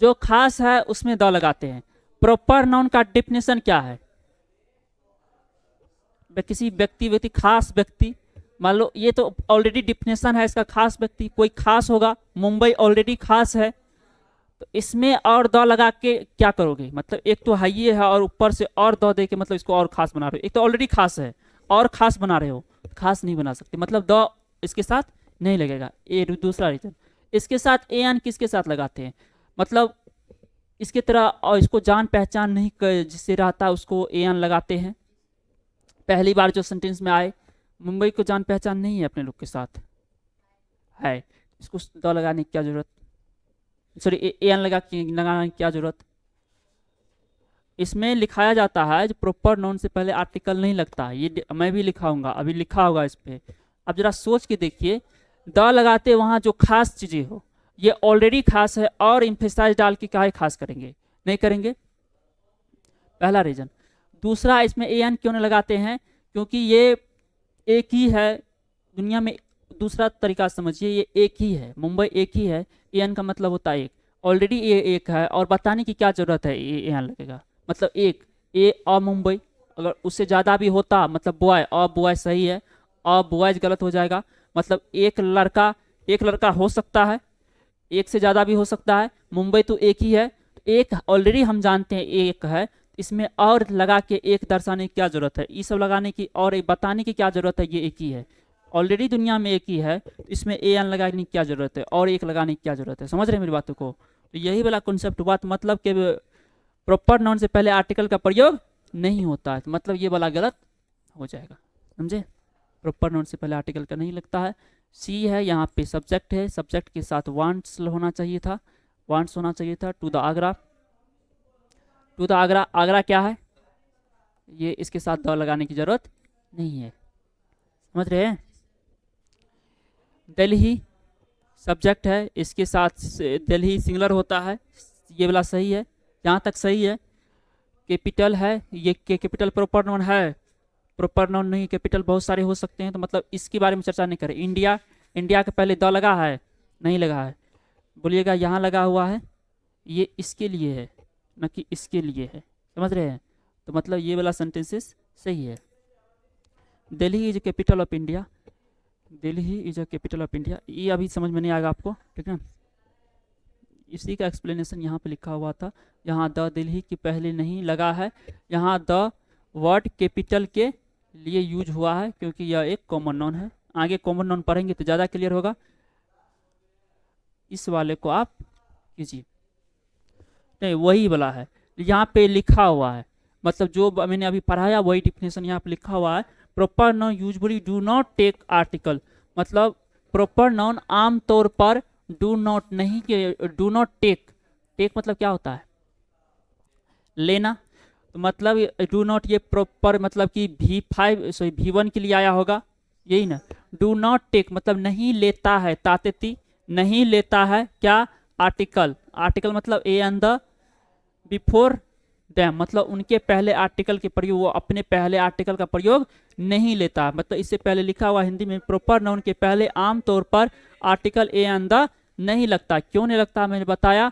जो खास है उसमें द लगाते हैं। प्रॉपर नाउन का डिफिनेशन क्या है, किसी व्यक्ति खास व्यक्ति, मान लो ये तो ऑलरेडी डिफिनेशन है इसका, खास व्यक्ति, कोई खास होगा, मुंबई ऑलरेडी खास है, तो इसमें और द लगा के क्या करोगे, मतलब एक तो हाई है और ऊपर से और द दे के मतलब इसको और खास बना रहे हो, एक तो ऑलरेडी खास है और खास बना रहे हो, खास नहीं बना सकते, मतलब द इसके साथ नहीं लगेगा, ये दूसरा रीजन। इसके साथ ए एन किसके साथ लगाते हैं, मतलब इसके तरह, और इसको जान पहचान नहीं जिससे रहता है उसको ए एन लगाते हैं। पहली बार जो सेंटेंस में आए, मुंबई को जान पहचान नहीं है अपने लोग के साथ है, इसको द लगाने की क्या जरूरत, सॉरी ए एन लगाने की क्या जरूरत। इसमें लिखाया जाता है जो प्रॉपर नाउन से पहले आर्टिकल नहीं लगता है, ये मैं भी लिखाऊंगा, अभी लिखा होगा इस पे, अब जरा सोच के देखिए, द लगाते वहां जो खास चीजें हो, ये ऑलरेडी खास है और इम्फेसाइज डाल के क्या खास करेंगे, नहीं करेंगे, पहला रीजन। दूसरा, इसमें ए एन क्यों नहीं लगाते हैं, क्योंकि ये एक ही है दुनिया में, दूसरा तरीका समझिए, ये एक ही है, मुंबई एक ही है, ए एन का मतलब होता है एक, ऑलरेडी ये एक है और बताने की क्या जरूरत है, ए एन लगेगा, मतलब एक, ए और मुंबई, अगर उससे ज़्यादा भी होता मतलब बॉय, और बॉय सही है, और बॉयज गलत हो जाएगा, मतलब एक लड़का हो सकता है, एक से ज़्यादा भी हो सकता है, मुंबई तो एक ही है, एक ऑलरेडी हम जानते हैं एक है, इसमें और लगा के एक दर्शाने की क्या जरूरत है, ये सब लगाने की और बताने की क्या जरूरत है, ये एक ही है, ऑलरेडी दुनिया में एक ही है, तो इसमें ए एन लगाने की क्या जरूरत है और एक लगाने की क्या जरूरत है, समझ रहे हैं मेरी बातों को। तो यही वाला कॉन्सेप्ट बात, मतलब कि प्रॉपर नाउन से पहले आर्टिकल का प्रयोग नहीं होता है, तो मतलब ये वाला गलत हो जाएगा, समझे, प्रॉपर नाउन से पहले आर्टिकल का नहीं लगता है। सी है, यहाँ पे सब्जेक्ट है, सब्जेक्ट के साथ वांट्स होना चाहिए था, वांट्स होना चाहिए था, to the Agra, to the Agra, Agra क्या है, ये इसके साथ द लगाने की जरूरत नहीं है, समझ रहे हैं। दिल्ली, सब्जेक्ट है, इसके साथ दिल्ली सिंगुलर होता है, ये वाला सही है, यहाँ तक सही है। कैपिटल है, ये कैपिटल प्रॉपर नाउन है, प्रॉपर नाउन नहीं, कैपिटल बहुत सारे हो सकते हैं, तो मतलब इसके बारे में चर्चा नहीं करें। इंडिया, इंडिया के पहले द लगा है, नहीं लगा है, बोलिएगा यहाँ लगा हुआ है, ये इसके लिए है न कि इसके लिए है, समझ रहे हैं? तो मतलब ये वाला सेंटेंसेस सही है। Delhi is capital of India, Delhi is a capital of India, ये अभी समझ में नहीं आएगा आपको, ठीक है। इसी का एक्सप्लेनेशन यहाँ पे लिखा हुआ था, यहाँ द दिल्ली की पहले नहीं लगा है, यहाँ द वर्ड कैपिटल के लिए यूज हुआ है क्योंकि यह एक कॉमन नाउन है। आगे कॉमन नाउन पढ़ेंगे तो ज़्यादा क्लियर होगा। इस वाले को आप कीजिए, नहीं वही वाला है, यहाँ पे लिखा हुआ है, मतलब जो मैंने अभी पढ़ाया वही डिफिनेशन यहाँ पे लिखा हुआ है। Proper noun usually do not take article, मतलब प्रॉपर नाउन आम तौर पर डू नॉट नहीं के, डू नॉट टेक, टेक मतलब क्या होता है? लेना, तो मतलब डू नॉट ये प्रॉपर मतलब कि V1 के लिए आया होगा, यही ना। डू नॉट टेक मतलब नहीं लेता है, तातेती नहीं लेता है क्या? आर्टिकल, आर्टिकल मतलब A and the before them, मतलब उनके पहले आर्टिकल के प्रयोग, वो अपने पहले आर्टिकल का प्रयोग नहीं लेता, मतलब इससे पहले लिखा हुआ हिंदी में प्रॉपर नाउन के पहले आमतौर पर आर्टिकल ए एंड द नहीं लगता। क्यों नहीं लगता मैंने बताया,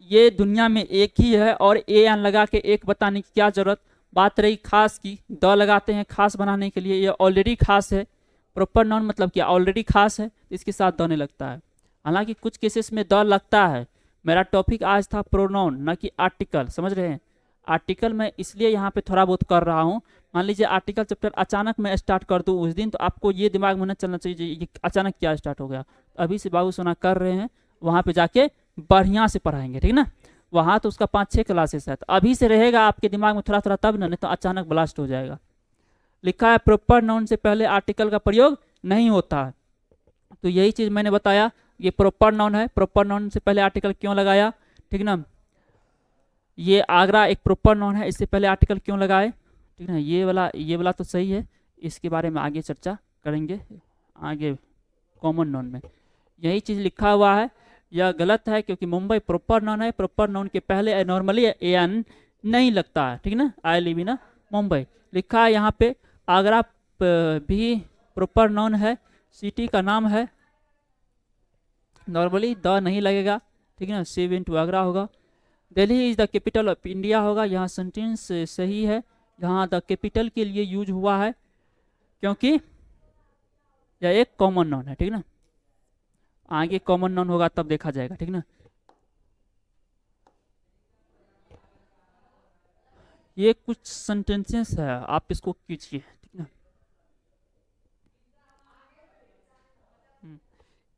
ये दुनिया में एक ही है और ए एन लगा के एक बताने की क्या जरूरत। बात रही खास की, द लगाते हैं खास बनाने के लिए, ये ऑलरेडी खास है, प्रॉपर नाउन मतलब क्या ऑलरेडी खास है, इसके साथ द नहीं लगता है। हालांकि कुछ केसेस में द लगता है। मेरा टॉपिक आज था प्रोनाउन न कि आर्टिकल, समझ रहे हैं? आर्टिकल मैं इसलिए यहाँ पे थोड़ा बहुत कर रहा हूँ, मान लीजिए आर्टिकल चैप्टर अचानक मैं स्टार्ट कर दूँ उस दिन, तो आपको ये दिमाग में न चलना चाहिए ये अचानक क्या स्टार्ट हो गया। अभी से बाबू सोना कर रहे हैं, वहाँ पे जाके बढ़िया से पढ़ाएंगे, ठीक ना। वहाँ तो उसका 5-6 क्लासेस है, तो अभी से रहेगा आपके दिमाग में थोड़ा थोड़ा, तब ना, नहीं तो अचानक ब्लास्ट हो जाएगा। लिखा है प्रॉपर नाउन से पहले आर्टिकल का प्रयोग नहीं होता है, तो यही चीज़ मैंने बताया। ये प्रॉपर नाउन है, प्रॉपर नाउन से पहले आर्टिकल क्यों लगाया, ठीक ना। ये आगरा एक प्रॉपर नाउन है, इससे पहले आर्टिकल क्यों लगाए, ठीक ना। ये वाला तो सही है, इसके बारे में आगे चर्चा करेंगे आगे कॉमन नाउन में। यही चीज़ लिखा हुआ है, यह गलत है क्योंकि मुंबई प्रॉपर नाउन है, प्रॉपर नाउन के पहले नॉर्मली ए एन नहीं लगता है, ठीक ना। आई लिव इन मुंबई लिखा है यहाँ पे। आगरा भी प्रॉपर नाउन है, सिटी का नाम है, नॉर्मली द नहीं लगेगा, ठीक है ना। 7 आगरा होगा। Delhi is the capital of India होगा, यहाँ सेंटेंस सही है, यहाँ द कैपिटल के लिए यूज हुआ है क्योंकि यह एक कॉमन नाउन है, ठीक ना। आगे कॉमन नाउन होगा तब देखा जाएगा, ठीक ना। ये कुछ सेंटेंसेस है, आप इसको कीजिए, ठीक ना।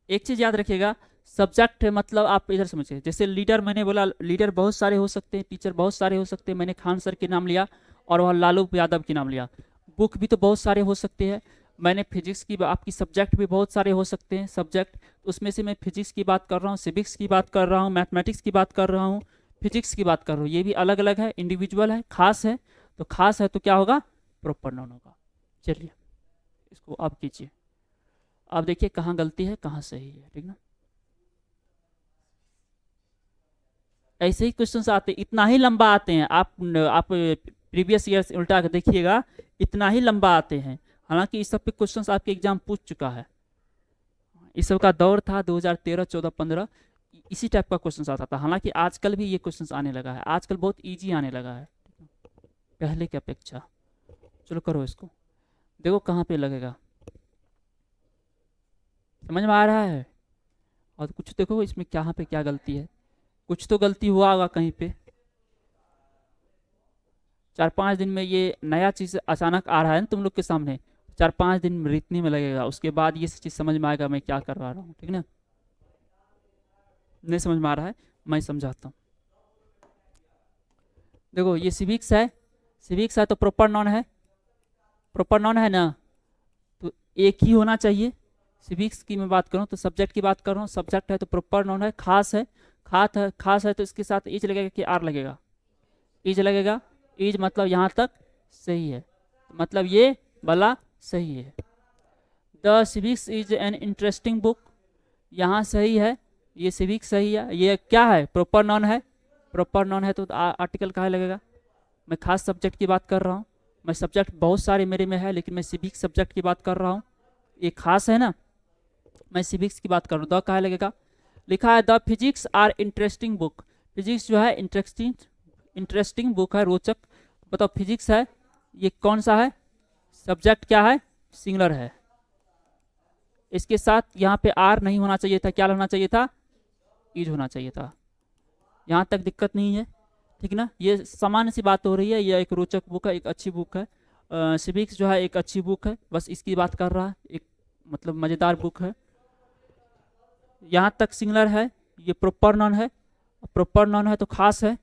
एक चीज याद रखिएगा, सब्जेक्ट मतलब आप इधर समझिए, जैसे लीडर मैंने बोला, लीडर बहुत सारे हो सकते हैं, टीचर बहुत सारे हो सकते हैं, मैंने खान सर के नाम लिया और वह लालू यादव के नाम लिया। बुक भी तो बहुत सारे हो सकते हैं, मैंने फिजिक्स की, आपकी सब्जेक्ट भी बहुत सारे हो सकते हैं सब्जेक्ट, उसमें से मैं फिजिक्स की बात कर रहा हूँ, सिविक्स की बात कर रहा हूँ, मैथमेटिक्स की बात कर रहा हूँ, फिजिक्स की बात कर रहा हूँ, ये भी अलग अलग है, इंडिविजुअल है, खास है। तो खास है तो क्या होगा, प्रॉपर नाउन होगा। चलिए इसको आप कीजिए, आप देखिए कहाँ गलती है कहाँ सही है, ठीक ना। ऐसे ही क्वेश्चंस आते, इतना ही लंबा आते हैं, आप प्रीवियस ईयर से उल्टा कर देखिएगा, इतना ही लंबा आते हैं। हालांकि इस सब पे क्वेश्चंस आपके एग्जाम पूछ चुका है, इस सब का दौर था 2013, 14, 15, इसी टाइप का क्वेश्चन आता था। हालांकि आजकल भी ये क्वेश्चन आने लगा है, आजकल बहुत ईजी आने लगा है पहले की अपेक्षा। चलो करो इसको, देखो कहाँ पे लगेगा, समझ में आ रहा है। और कुछ देखो इसमें कहाँ पे क्या गलती है, कुछ तो गलती हुआ होगा कहीं पे। 4-5 दिन में ये नया चीज़ अचानक आ रहा है ना तुम लोग के सामने, 4-5 दिन रीतने में लगेगा, उसके बाद ये चीज़ समझ में आएगा मैं क्या करवा रहा हूँ, ठीक ना। नहीं समझ में आ रहा है, मैं समझाता हूँ। देखो ये सिविक्स है, सिविक्स है तो प्रॉपर नाउन है, प्रॉपर नाउन है ना, तो एक ही होना चाहिए। सिविक्स की मैं बात करूँ तो सब्जेक्ट की बात कर रहा हूँ, सब्जेक्ट है तो प्रॉपर नाउन है, खास है, खास है तो इसके साथ इज लगेगा कि आर लगेगा, इज लगेगा, इज मतलब यहाँ तक सही है, मतलब ये वाला सही है। The civics is an interesting book, यहाँ सही है, ये सिविक सही है, ये क्या है प्रॉपर नॉन है, प्रॉपर नॉन है तो आर्टिकल कहाँ लगेगा। मैं खास सब्जेक्ट की बात कर रहा हूँ, मैं सब्जेक्ट बहुत सारे मेरे में है लेकिन मैं सिविक सब्जेक्ट की बात कर रहा हूँ, ये खास है ना, मैं सिविक्स की बात कर रहा हूँ। द कहाँ लगेगा, लिखा है the physics are interesting book, physics जो है इंटरेस्टिंग बुक है, रोचक। बताओ फिजिक्स है, ये कौन सा है, सब्जेक्ट क्या है, सिंगुलर है। इसके साथ यहाँ पे आर नहीं होना चाहिए था, क्या होना चाहिए था, इज होना चाहिए था। यहाँ तक दिक्कत नहीं है, ठीक ना। ये सामान्य सी बात हो रही है, ये एक रोचक बुक है, एक अच्छी बुक है। सिविक्स जो है एक अच्छी बुक है, बस इसकी बात कर रहा है, एक मतलब मज़ेदार बुक है। यहाँ तक सिंगुलर है, ये प्रॉपर नॉन है, प्रॉपर नॉन है तो खास है,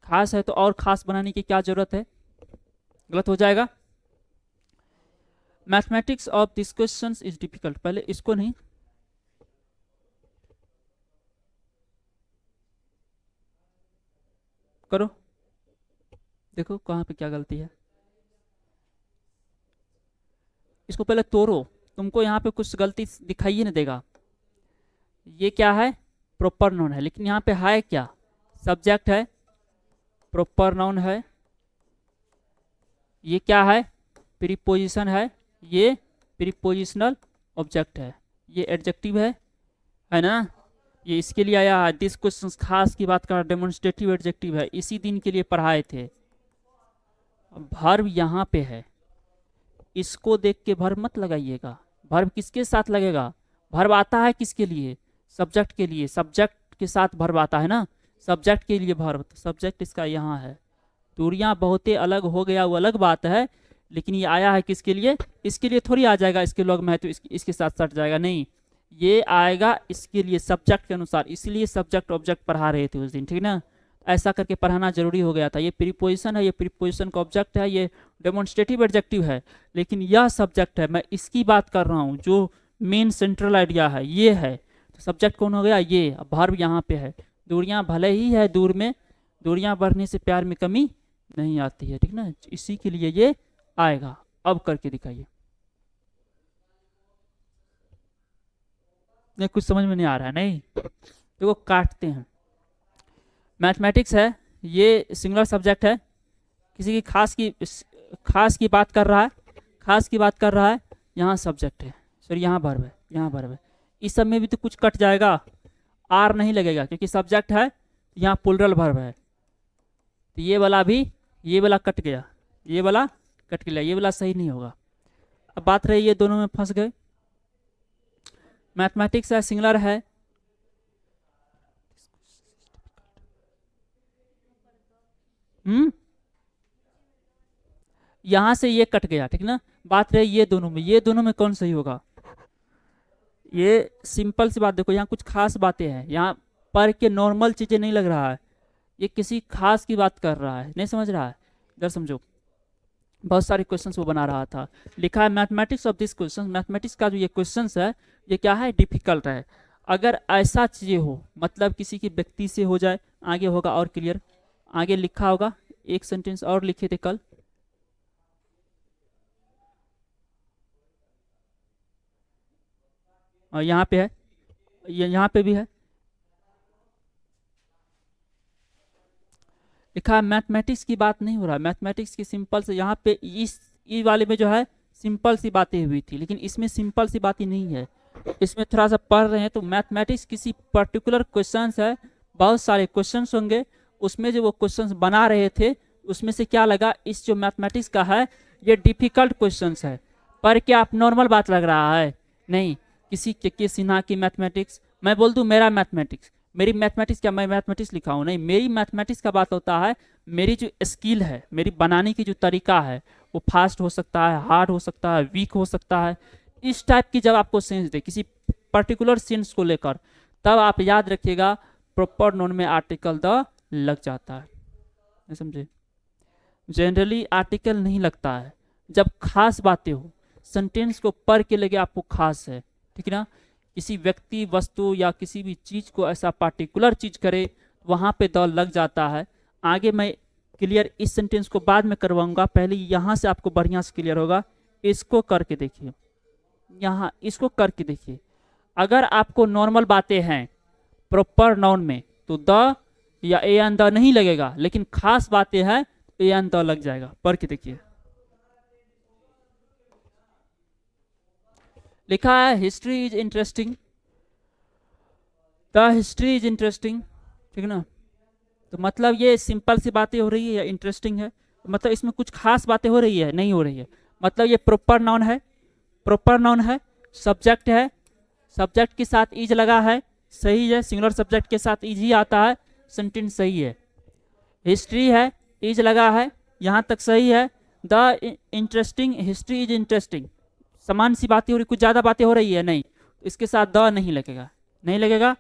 खास है तो और खास बनाने की क्या जरूरत है, गलत हो जाएगा। Mathematics of this question is difficult, पहले इसको नहीं, करो, देखो कहाँ पे क्या गलती है, इसको पहले तोड़ो, तुमको यहाँ पे कुछ गलती दिखाई ही नहीं देगा। ये क्या है, प्रॉपर नाउन है, लेकिन यहाँ पे है क्या, सब्जेक्ट है, प्रॉपर नाउन है। ये क्या है, प्रीपोजिशन है, ये प्रीपोजिशनल ऑब्जेक्ट है, ये एडजेक्टिव है ना। ये इसके लिए आया है, दिस क्वेश्चन खास की बात कर, डेमोन्स्ट्रेटिव एडजेक्टिव है, इसी दिन के लिए पढ़ाए थे। वर्ब यहाँ पे है, इसको देख के वर्ब मत लगाइएगा, वर्ब किसके साथ लगेगा, वर्ब आता है किसके लिए, सब्जेक्ट के लिए, सब्जेक्ट के साथ वर्ब आता है ना, सब्जेक्ट के लिए वर्ब, तो सब्जेक्ट इसका यहाँ है। दूरियां बहुते अलग हो गया वो अलग बात है, लेकिन ये आया है किसके लिए, इसके लिए थोड़ी आ जाएगा, इसके लॉग में है तो इसके साथ सट जाएगा, नहीं, ये आएगा इसके लिए सब्जेक्ट के अनुसार, इसलिए सब्जेक्ट ऑब्जेक्ट पढ़ा रहे थे उस दिन, ठीक ना। ऐसा करके पढ़ाना जरूरी हो गया था। ये प्रीपोजिशन है, ये प्रीपोजिशन का ऑब्जेक्ट है, ये डेमोन्स्ट्रेटिव एडजेक्टिव है, लेकिन यह सब्जेक्ट है, मैं इसकी बात कर रहा हूँ जो मेन सेंट्रल आइडिया है, ये है। तो सब्जेक्ट कौन हो गया, ये, अब वर्ब यहाँ पे है। दूरियां भले ही है दूर में, दूरियां बढ़ने से प्यार में कमी नहीं आती है, ठीक ना, इसी के लिए ये आएगा। अब करके दिखाइए, नहीं कुछ समझ में नहीं आ रहा है, नहीं देखो काटते हैं। मैथमेटिक्स है, ये सिंगुलर सब्जेक्ट है, किसी की खास की बात कर रहा है, खास की बात कर रहा है, यहाँ सब्जेक्ट है, सॉरी यहाँ वर्ब है, यहाँ वर्ब है। इस सब में भी तो कुछ कट जाएगा, आर नहीं लगेगा क्योंकि सब्जेक्ट है, यहाँ प्लूरल वर्ब है, तो ये वाला भी, ये वाला कट गया, ये वाला कट गया, ये वाला सही नहीं होगा। अब बात रही ये दोनों में फंस गए। मैथमेटिक्स है, सिंगुलर है, यहां से ये कट गया, ठीक ना। बात रही ये दोनों में, ये दोनों में कौन सही होगा, ये सिंपल सी बात देखो, यहाँ कुछ खास बातें हैं, यहाँ पर के नॉर्मल चीजें नहीं लग रहा है, ये किसी खास की बात कर रहा है, नहीं समझ रहा है, इधर समझो। बहुत सारे क्वेश्चंस वो बना रहा था, लिखा है mathematics of this question, mathematics का जो ये क्वेश्चंस है ये क्या है, डिफिकल्ट है। अगर ऐसा चीजें हो, मतलब किसी की व्यक्ति से हो जाए, आगे होगा और क्लियर, आगे लिखा होगा, एक सेंटेंस और लिखे थे कल, और यहाँ पे है, यहाँ पे भी है, लिखा है मैथमेटिक्स की बात नहीं हो रहा है, मैथमेटिक्स की सिंपल से, यहाँ पे इस वाले में जो है सिंपल सी बातें हुई थी, लेकिन इसमें सिंपल सी बातें नहीं है, इसमें थोड़ा सा पढ़ रहे हैं तो मैथमेटिक्स किसी पर्टिकुलर क्वेश्चंस है, बहुत सारे क्वेश्चंस होंगे, उसमें जो वो क्वेश्चंस बना रहे थे उसमें से क्या लगा, इस जो मैथमेटिक्स का है ये डिफिकल्ट क्वेश्चंस है। पर क्या आप नॉर्मल बात लग रहा है, नहीं, किसी के सिन्हा की मैथमेटिक्स, मैं बोल दूं मेरा मैथमेटिक्स, मेरी मैथमेटिक्स क्या मैं मैथमेटिक्स लिखा हूँ, नहीं, मेरी मैथमेटिक्स का बात होता है, मेरी जो स्किल है, मेरी बनाने की जो तरीका है, वो फास्ट हो सकता है, हार्ड हो सकता है, वीक हो सकता है, इस टाइप की जब आपको सेंस दे किसी पर्टिकुलर सेंस को लेकर, तब आप याद रखिएगा प्रॉपर नोन में आर्टिकल द लग जाता है, समझे। जनरली आर्टिकल नहीं लगता है, जब खास बातें हो, सेंटेंस को पढ़ के लगे आपको खास है, ठीक है ना, किसी व्यक्ति वस्तु या किसी भी चीज को ऐसा पार्टिकुलर चीज करे, वहां पे द लग जाता है। आगे मैं क्लियर इस सेंटेंस को बाद में करवाऊंगा, पहले यहां से आपको बढ़िया से क्लियर होगा। इसको करके देखिए, यहाँ इसको करके देखिए, अगर आपको नॉर्मल बातें हैं प्रॉपर नाउन में तो द या ए एन द नहीं लगेगा, लेकिन खास बातें हैं तो ए एन द लग जाएगा। पढ़ के देखिए, लिखा है history is interesting, the history is interesting, ठीक है ना। तो मतलब ये सिंपल सी बातें हो रही है या इंटरेस्टिंग है, मतलब इसमें कुछ खास बातें हो रही है, नहीं हो रही है। मतलब ये प्रॉपर नाउन है, प्रॉपर नाउन है, सब्जेक्ट है, सब्जेक्ट के साथ इज लगा है, सही है, सिंगुलर सब्जेक्ट के साथ इज ही आता है, सेंटेंस सही है। हिस्ट्री है, इज लगा है, यहाँ तक सही है। The interesting, history is interesting, समान सी बातें हो रही, कुछ ज़्यादा बातें हो रही है नहीं, इसके साथ द नहीं लगेगा, नहीं लगेगा।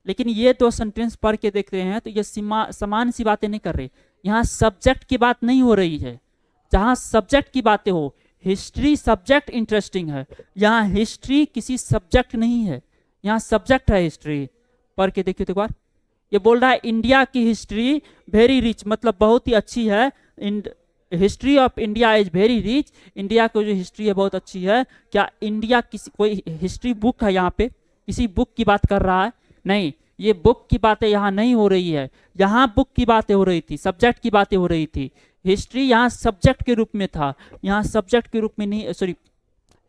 लेकिन ये दो सेंटेंस पढ़ के देख रहे हैं तो ये समान सी बातें नहीं कर रही, यहाँ सब्जेक्ट की बात नहीं हो रही है। जहाँ सब्जेक्ट की बातें हो, हिस्ट्री सब्जेक्ट इंटरेस्टिंग है, यहाँ हिस्ट्री किसी सब्जेक्ट नहीं है, यहाँ सब्जेक्ट है हिस्ट्री। पढ़ के देखिए तो एक बार, ये बोल रहा है इंडिया की हिस्ट्री वेरी रिच, मतलब बहुत ही अच्छी है। History of India is very rich, India की जो हिस्ट्री है बहुत अच्छी है। क्या इंडिया किसी कोई हिस्ट्री बुक है, यहाँ पे किसी बुक की बात कर रहा है? नहीं, ये बुक की बातें यहाँ नहीं हो रही है, यहाँ बुक की बातें हो रही थी, सब्जेक्ट की बातें हो रही थी। हिस्ट्री यहाँ सब्जेक्ट के रूप में था, यहाँ सब्जेक्ट के रूप में नहीं, सॉरी,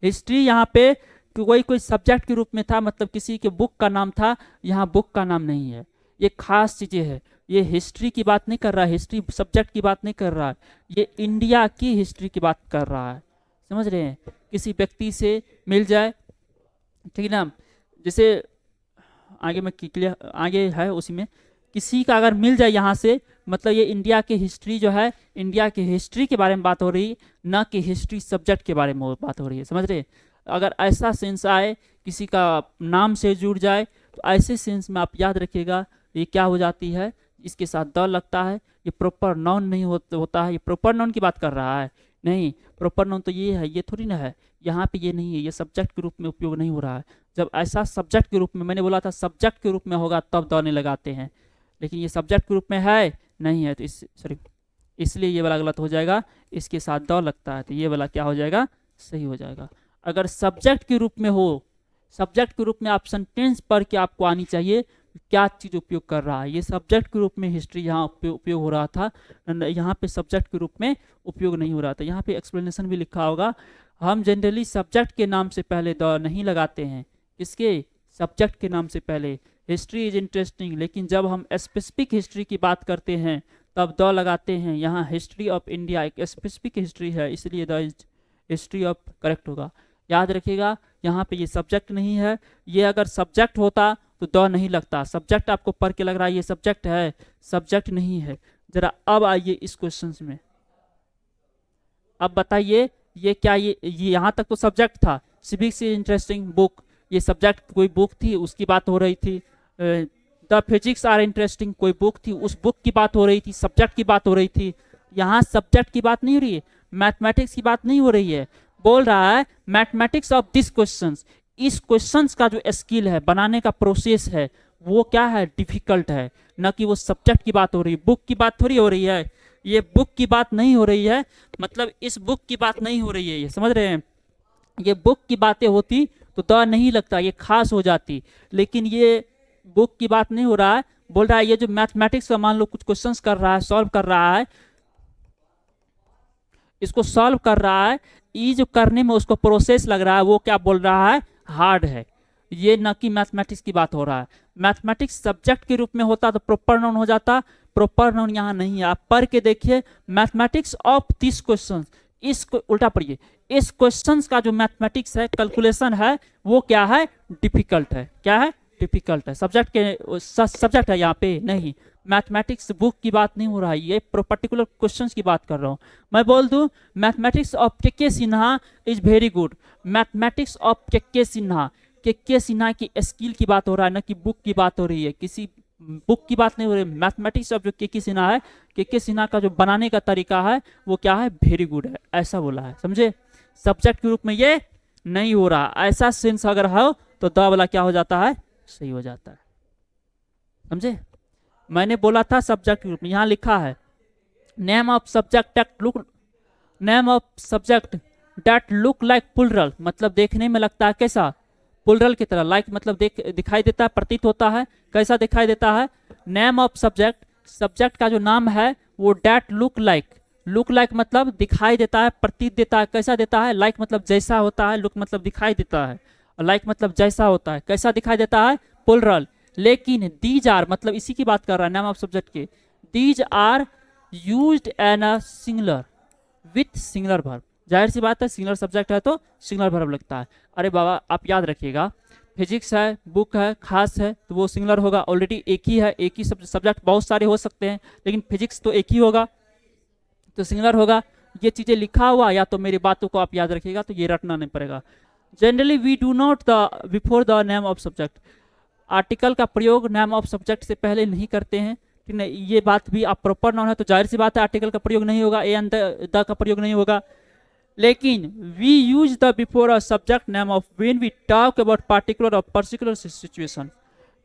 हिस्ट्री यहाँ पे कोई सब्जेक्ट के रूप में था, मतलब किसी के बुक का नाम था, यहाँ बुक का नाम नहीं है। ये खास चीजें है, ये हिस्ट्री की बात नहीं कर रहा है, हिस्ट्री सब्जेक्ट की बात नहीं कर रहा है, ये इंडिया की हिस्ट्री की बात कर रहा है। समझ रहे हैं? किसी व्यक्ति से मिल जाए, ठीक है ना, जैसे आगे में क्लियर आगे है उसी में, किसी का अगर मिल जाए यहाँ से, मतलब ये इंडिया की हिस्ट्री जो है, इंडिया की हिस्ट्री के बारे में बात हो रही, ना कि हिस्ट्री सब्जेक्ट के बारे में बात हो रही है। समझ रहे? अगर ऐसा सेंस आए, किसी का नाम से जुड़ जाए, तो ऐसे सेंस में आप याद रखिएगा ये क्या हो जाती है, इसके साथ द लगता है, ये प्रॉपर नाउन नहीं होता है। ये प्रॉपर नाउन की बात कर रहा है, नहीं, प्रॉपर नाउन तो ये है, ये थोड़ी ना है, यहाँ पे ये नहीं है, ये सब्जेक्ट के रूप में उपयोग नहीं हो रहा है। जब ऐसा सब्जेक्ट के रूप में, मैंने बोला था सब्जेक्ट के रूप में होगा तब द नहीं लगाते हैं, लेकिन ये सब्जेक्ट के रूप में है नहीं है, तो इस सॉरी इसलिए ये वाला गलत हो जाएगा, इसके साथ द लगता है, तो ये वाला क्या हो जाएगा, सही हो जाएगा। अगर सब्जेक्ट के रूप में हो, सब्जेक्ट के रूप में आप सेंटेंस पढ़ के आपको आनी चाहिए क्या चीज़ उपयोग कर रहा है। ये सब्जेक्ट के रूप में हिस्ट्री यहाँ उपयोग हो रहा था, यहाँ पे सब्जेक्ट के रूप में उपयोग नहीं हो रहा था। यहाँ पे एक्सप्लेनेशन भी लिखा होगा, हम जनरली सब्जेक्ट के नाम से पहले द नहीं लगाते हैं, किसके, सब्जेक्ट के नाम से पहले। हिस्ट्री इज इंटरेस्टिंग, लेकिन जब हम स्पेसिफिक हिस्ट्री की बात करते हैं तब द लगाते हैं। यहाँ हिस्ट्री ऑफ इंडिया एक स्पेसिफिक हिस्ट्री है, इसलिए द हिस्ट्री ऑफ करेक्ट होगा। याद रखिएगा, यहाँ पे ये सब्जेक्ट नहीं है, ये अगर सब्जेक्ट होता तो द नहीं लगता। सब्जेक्ट आपको पढ़ के लग रहा है ये सब्जेक्ट है, सब्जेक्ट नहीं है। जरा अब आइए इस क्वेश्चन में, अब बताइए ये क्या, ये यहाँ तक तो सब्जेक्ट था, सिविक्स इज इंटरेस्टिंग बुक, ये सब्जेक्ट कोई बुक थी उसकी बात हो रही थी। द फिजिक्स आर इंटरेस्टिंग कोई बुक थी, उस बुक की बात हो रही थी, सब्जेक्ट की बात हो रही थी। यहाँ सब्जेक्ट की बात नहीं हो रही है, मैथमेटिक्स की बात नहीं हो रही है। बोल रहा है मैथमेटिक्स ऑफ दिस क्वेश्चंस, इस क्वेश्चंस का जो स्किल है, बनाने का प्रोसेस है, वो क्या है, डिफिकल्ट है। न कि वो सब्जेक्ट की बात हो रही है, बुक की बात थोड़ी हो रही है, ये बुक की बात नहीं हो रही है, मतलब इस बुक की बात नहीं हो रही है, ये समझ रहे हैं। ये बुक की बातें होती तो द नहीं लगता, ये खास हो जाती, लेकिन ये बुक की बात नहीं हो रहा है। बोल रहा है ये जो मैथमेटिक्स का मान लो कुछ क्वेश्चंस कर रहा है, सॉल्व कर रहा है, इसको सॉल्व कर रहा है, ये जो करने में उसको प्रोसेस लग रहा है, वो क्या बोल रहा है, हार्ड है। ये न कि मैथमेटिक्स की बात हो रहा है। मैथमेटिक्स सब्जेक्ट के रूप में होता तो प्रॉपर नाउन हो जाता, प्रॉपर नाउन यहाँ नहीं है। आप पढ़ के देखिए, मैथमेटिक्स ऑफ दिस क्वेश्चन, इसको उल्टा पढ़िए, इस क्वेश्चन का जो मैथमेटिक्स है, कैलकुलेशन है, वो क्या है, डिफिकल्ट है। क्या है, डिफिकल्ट है। सब्जेक्ट के सब्जेक्ट है यहाँ पे नहीं, मैथमेटिक्स बुक की बात नहीं हो रहा है, ये पर्टिकुलर क्वेश्चंस की बात कर रहा हूँ। मैं बोल दूं मैथमेटिक्स ऑफ के Sinha is very good, mathematics of के सिन्हा की स्किल की बात हो रहा है, ना कि बुक की बात हो रही है, किसी बुक की बात नहीं हो रही। मैथमेटिक्स ऑफ जो के सिन्हा है, के सिन्हा का जो बनाने का तरीका है वो क्या है, वेरी गुड है, ऐसा बोला है। समझे, सब्जेक्ट के रूप में ये नहीं हो रहा। ऐसा सेंस अगर हो तो द वाला क्या हो जाता है, सही हो जाता है। समझे, मैंने बोला था सब्जेक्ट के रूप में, यहाँ लिखा है name of subject name of subject that look like plural, मतलब देखने में लगता है कैसा, प्लुरल की तरह, लाइक मतलब दिखाई देता है, प्रतीत होता है। कैसा दिखाई देता है? नेम ऑफ सब्जेक्ट, सब्जेक्ट का जो नाम है वो that look like, look like मतलब दिखाई देता है, प्रतीत देता है। कैसा देता है? लाइक मतलब जैसा होता है, लुक मतलब दिखाई देता है, लाइक मतलब जैसा होता है। कैसा दिखाई देता है? प्लुरल। लेकिन दीज आर मतलब इसी की बात कर रहा है नेम ऑफ सब्जेक्ट के, these are used an a singular with singular verb. जाहिर सी बात है सिंगुलर सब्जेक्ट है तो सिंगुलर वर्ब लगता है। अरे बाबा आप याद रखिएगा, फिजिक्स है, बुक है, खास है तो वो सिंगुलर होगा। ऑलरेडी एक ही है, एक ही सब्जेक्ट बहुत सारे हो सकते हैं लेकिन फिजिक्स तो एक ही होगा तो सिंगुलर होगा। ये चीजें लिखा हुआ या तो मेरी बातों को आप याद रखिएगा, तो ये रटना नहीं पड़ेगा। Generally we do not the before the name of subject, article का प्रयोग नेम ऑफ सब्जेक्ट से पहले नहीं करते हैं, ठीक है। ये बात भी, आप प्रॉपर नाउन है तो जाहिर सी बात है आर्टिकल का प्रयोग नहीं होगा, ए एंड द का प्रयोग नहीं होगा। लेकिन we use the before a subject name of when we talk about particular और पर्टिकुलर सिचुएशन।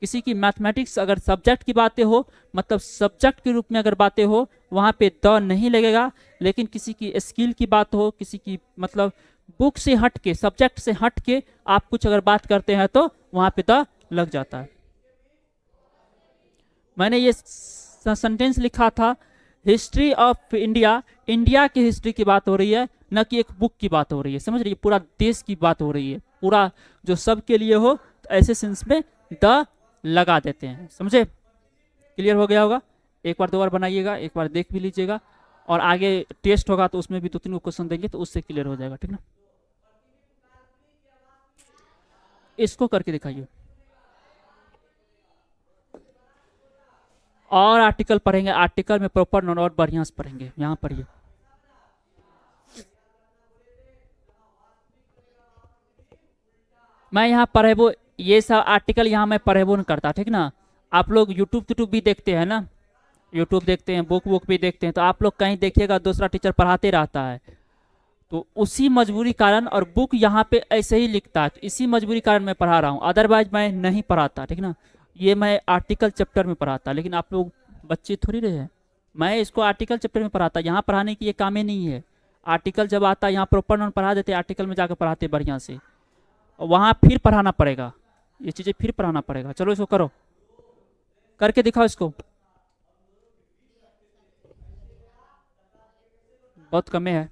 किसी की मैथमेटिक्स अगर सब्जेक्ट की बातें हो, मतलब सब्जेक्ट के रूप में अगर बातें हो, वहाँ पे द नहीं लगेगा। लेकिन किसी की स्किल की बात हो, किसी की मतलब बुक से हट के, सब्जेक्ट से हट के आप कुछ अगर बात करते हैं तो वहाँ पे द लग जाता है। मैंने ये सेंटेंस लिखा था, हिस्ट्री ऑफ इंडिया, इंडिया की हिस्ट्री की बात हो रही है, न कि एक बुक की बात हो रही है। समझ रही है? पूरा देश की बात हो रही है, पूरा जो सबके लिए हो, तो ऐसे सेंस में द लगा देते हैं। समझे? क्लियर हो गया होगा? एक बार दो बार बनाइएगा, एक बार देख भी लीजिएगा, और आगे टेस्ट होगा तो उसमें भी 2-3 क्वेश्चन देंगे तो उससे क्लियर हो जाएगा, ठीक ना। इसको करके दिखाइए। और आर्टिकल पढ़ेंगे, आर्टिकल में प्रॉपर नाउन और बढ़िया से पढ़ेंगे। यहाँ पढ़िए, मैं यहाँ पढ़ेबो, ये सब आर्टिकल यहाँ मैं पढ़ेबो नहीं करता, ठीक ना। आप लोग यूट्यूब भी देखते हैं ना, यूट्यूब देखते हैं, बुक भी देखते हैं, तो आप लोग कहीं देखिएगा दूसरा टीचर पढ़ाते रहता है, तो उसी मजबूरी कारण, और बुक यहाँ पे ऐसे ही लिखता है, तो इसी मजबूरी कारण मैं पढ़ा रहा हूँ, अदरवाइज मैं नहीं पढ़ाता, ठीक ना। ये मैं आर्टिकल चैप्टर में पढ़ाता, लेकिन आप लोग बच्चे थोड़ी रहे हैं, मैं इसको आर्टिकल चैप्टर में पढ़ाता, यहाँ पढ़ाने की ये काम ही नहीं है। आर्टिकल जब आता है यहाँ प्रॉपर नाउन पढ़ा देते, आर्टिकल में जाकर पढ़ाते बढ़िया से, वहाँ फिर पढ़ाना पड़ेगा, ये चीज़ें फिर पढ़ाना पड़ेगा। चलो इसको करो, करके दिखाओ इसको, बहुत कमे है।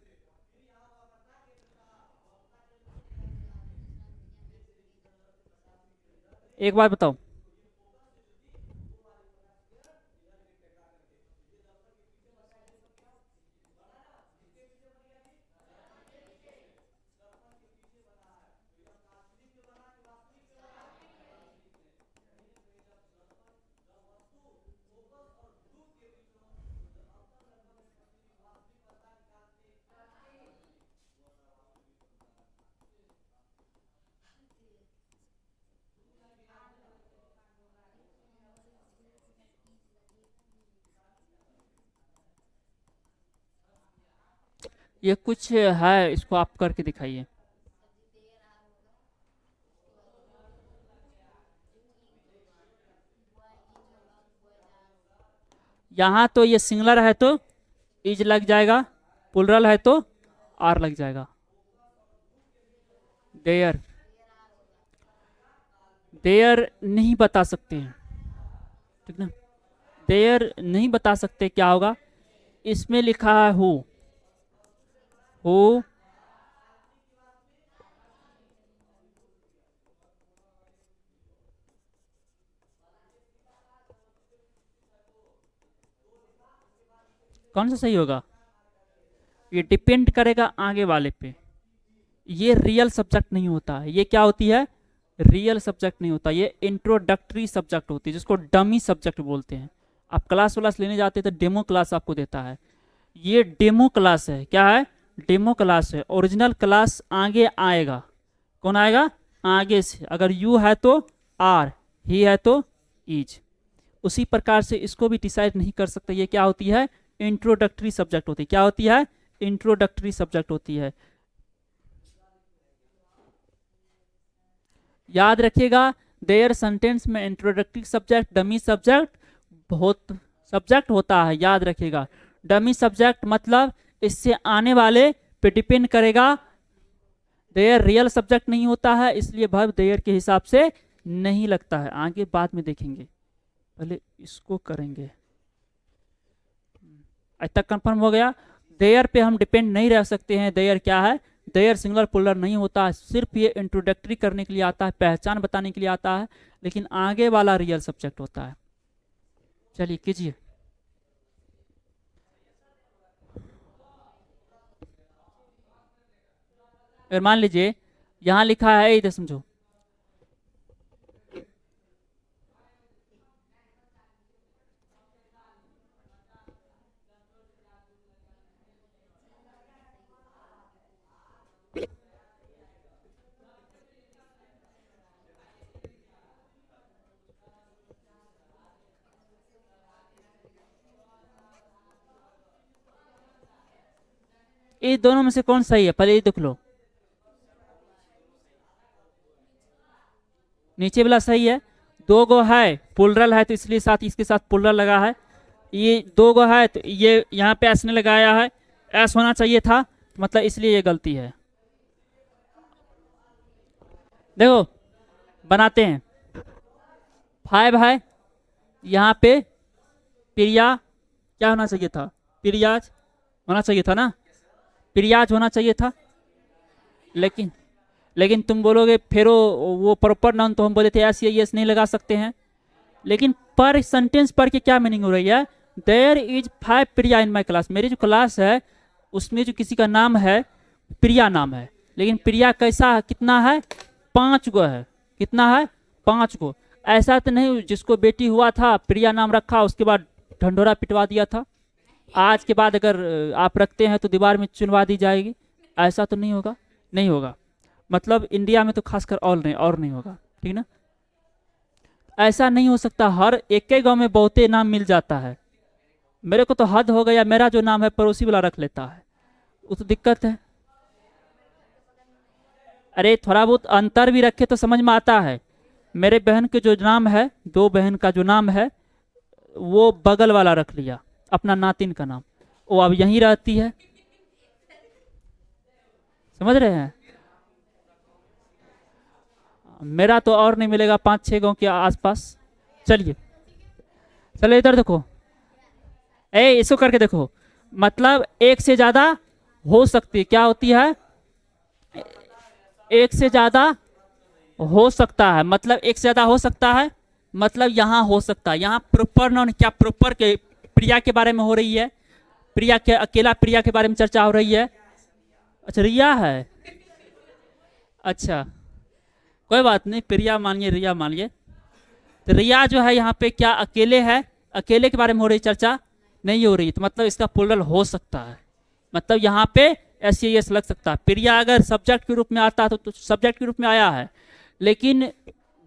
एक बार बताओ, ये कुछ है, इसको आप करके दिखाइए। यहाँ तो ये सिंगुलर है तो इज लग जाएगा, प्लुरल है तो आर लग जाएगा। देयर, देयर नहीं बता सकते हैं, ठीक ना। देयर नहीं बता सकते क्या होगा, इसमें लिखा है हो कौन सा सही होगा? ये डिपेंड करेगा आगे वाले पे, ये रियल सब्जेक्ट नहीं होता है। ये क्या होती है? रियल सब्जेक्ट नहीं होता, ये इंट्रोडक्टरी सब्जेक्ट होती है, जिसको डमी सब्जेक्ट बोलते हैं। आप क्लास व्लास लेने जाते हैं तो डेमो क्लास आपको देता है, ये डेमो क्लास है। क्या है? डेमो क्लास है। ओरिजिनल क्लास आगे आएगा। कौन आएगा? आगे से। अगर यू है तो आर, ही है तो इज। उसी प्रकार से इसको भी डिसाइड नहीं कर सकते, ये क्या होती है? इंट्रोडक्टरी सब्जेक्ट होती है। क्या होती है? इंट्रोडक्टरी सब्जेक्ट होती है। याद रखिएगा, देयर सेंटेंस में इंट्रोडक्टरी सब्जेक्ट, डमी सब्जेक्ट, बहुत सब्जेक्ट होता है, याद रखिएगा। डमी सब्जेक्ट मतलब इससे आने वाले पे डिपेंड करेगा देयर रियल सब्जेक्ट नहीं होता है, इसलिए वर्ब देयर के हिसाब से नहीं लगता है। आगे बाद में देखेंगे, पहले इसको करेंगे। आज तक कंफर्म हो गया। देयर पे हम डिपेंड नहीं रह सकते हैं। देयर क्या है? देयर सिंगुलर प्लूरल नहीं होता है, सिर्फ ये इंट्रोडक्टरी करने के लिए आता है, पहचान बताने के लिए आता है, लेकिन आगे वाला रियल सब्जेक्ट होता है। चलिए कीजिए। अगर मान लीजिए यहां लिखा है, इधर समझो, ये दोनों में से कौन सही है? पहले ये देख लो। नीचे वाला सही है, दो गो है, पुलरल है तो इसलिए साथ इसके साथ पुलरल लगा है। ये दो गो है तो ये यहाँ पे एस ने लगाया है, एस होना चाहिए था, मतलब इसलिए ये गलती है। देखो बनाते हैं। 5 है, यहाँ पे प्रिया क्या होना चाहिए था? प्रियाज होना चाहिए था ना, प्रियाज होना चाहिए था। लेकिन लेकिन तुम बोलोगे फिर वो प्रॉपर नाउन, तो हम बोले थे एस या यस नहीं लगा सकते हैं। लेकिन पर सेंटेंस पढ़ के क्या मीनिंग हो रही है? There is 5 Priya in my class. मेरी जो क्लास है उसमें जो किसी का नाम है प्रिया नाम है, लेकिन प्रिया कैसा है, कितना है? 5 गो है। कितना है? 5 गो। ऐसा तो नहीं जिसको बेटी हुआ था प्रिया नाम रखा, उसके बाद ढंढोरा पिटवा दिया था, आज के बाद अगर आप रखते हैं तो दीवार में चुनवा दी जाएगी। ऐसा तो नहीं होगा, नहीं होगा। मतलब इंडिया में तो खासकर और नहीं होगा, ठीक ना। ऐसा नहीं हो सकता, हर एक गांव में बहुते नाम मिल जाता है। मेरे को तो हद हो गया, मेरा जो नाम है पड़ोसी वाला रख लेता है, वो तो दिक्कत है। अरे थोड़ा बहुत अंतर भी रखे तो समझ में आता है। मेरे बहन के जो नाम है, 2 बहन का जो नाम है, वो बगल वाला रख लिया, अपना नातिन का नाम, वो अब यहीं रहती है। समझ रहे हैं? मेरा तो और नहीं मिलेगा 5-6 गांव के आसपास। चलिए चलो इधर देखो, इसको करके देखो। मतलब एक से ज्यादा हो सकती है, क्या होती है? एक से ज्यादा हो सकता है, मतलब एक से ज्यादा हो सकता है, मतलब यहाँ हो सकता है। यहाँ प्रॉपर नाउन क्या? प्रॉपर के प्रिया के बारे में हो रही है, प्रिया के अकेला प्रिया के बारे में चर्चा हो रही है। अच्छा रिया है, अच्छा कोई बात नहीं, प्रिया मानिए रिया मानिए। तो रिया जो है यहाँ पे क्या अकेले है? अकेले के बारे में हो रही चर्चा नहीं हो रही, तो मतलब इसका प्लूरल हो सकता है। मतलब यहाँ पे एस एस लग सकता है। प्रिया अगर सब्जेक्ट के रूप में आता है तो सब्जेक्ट के रूप में आया है, लेकिन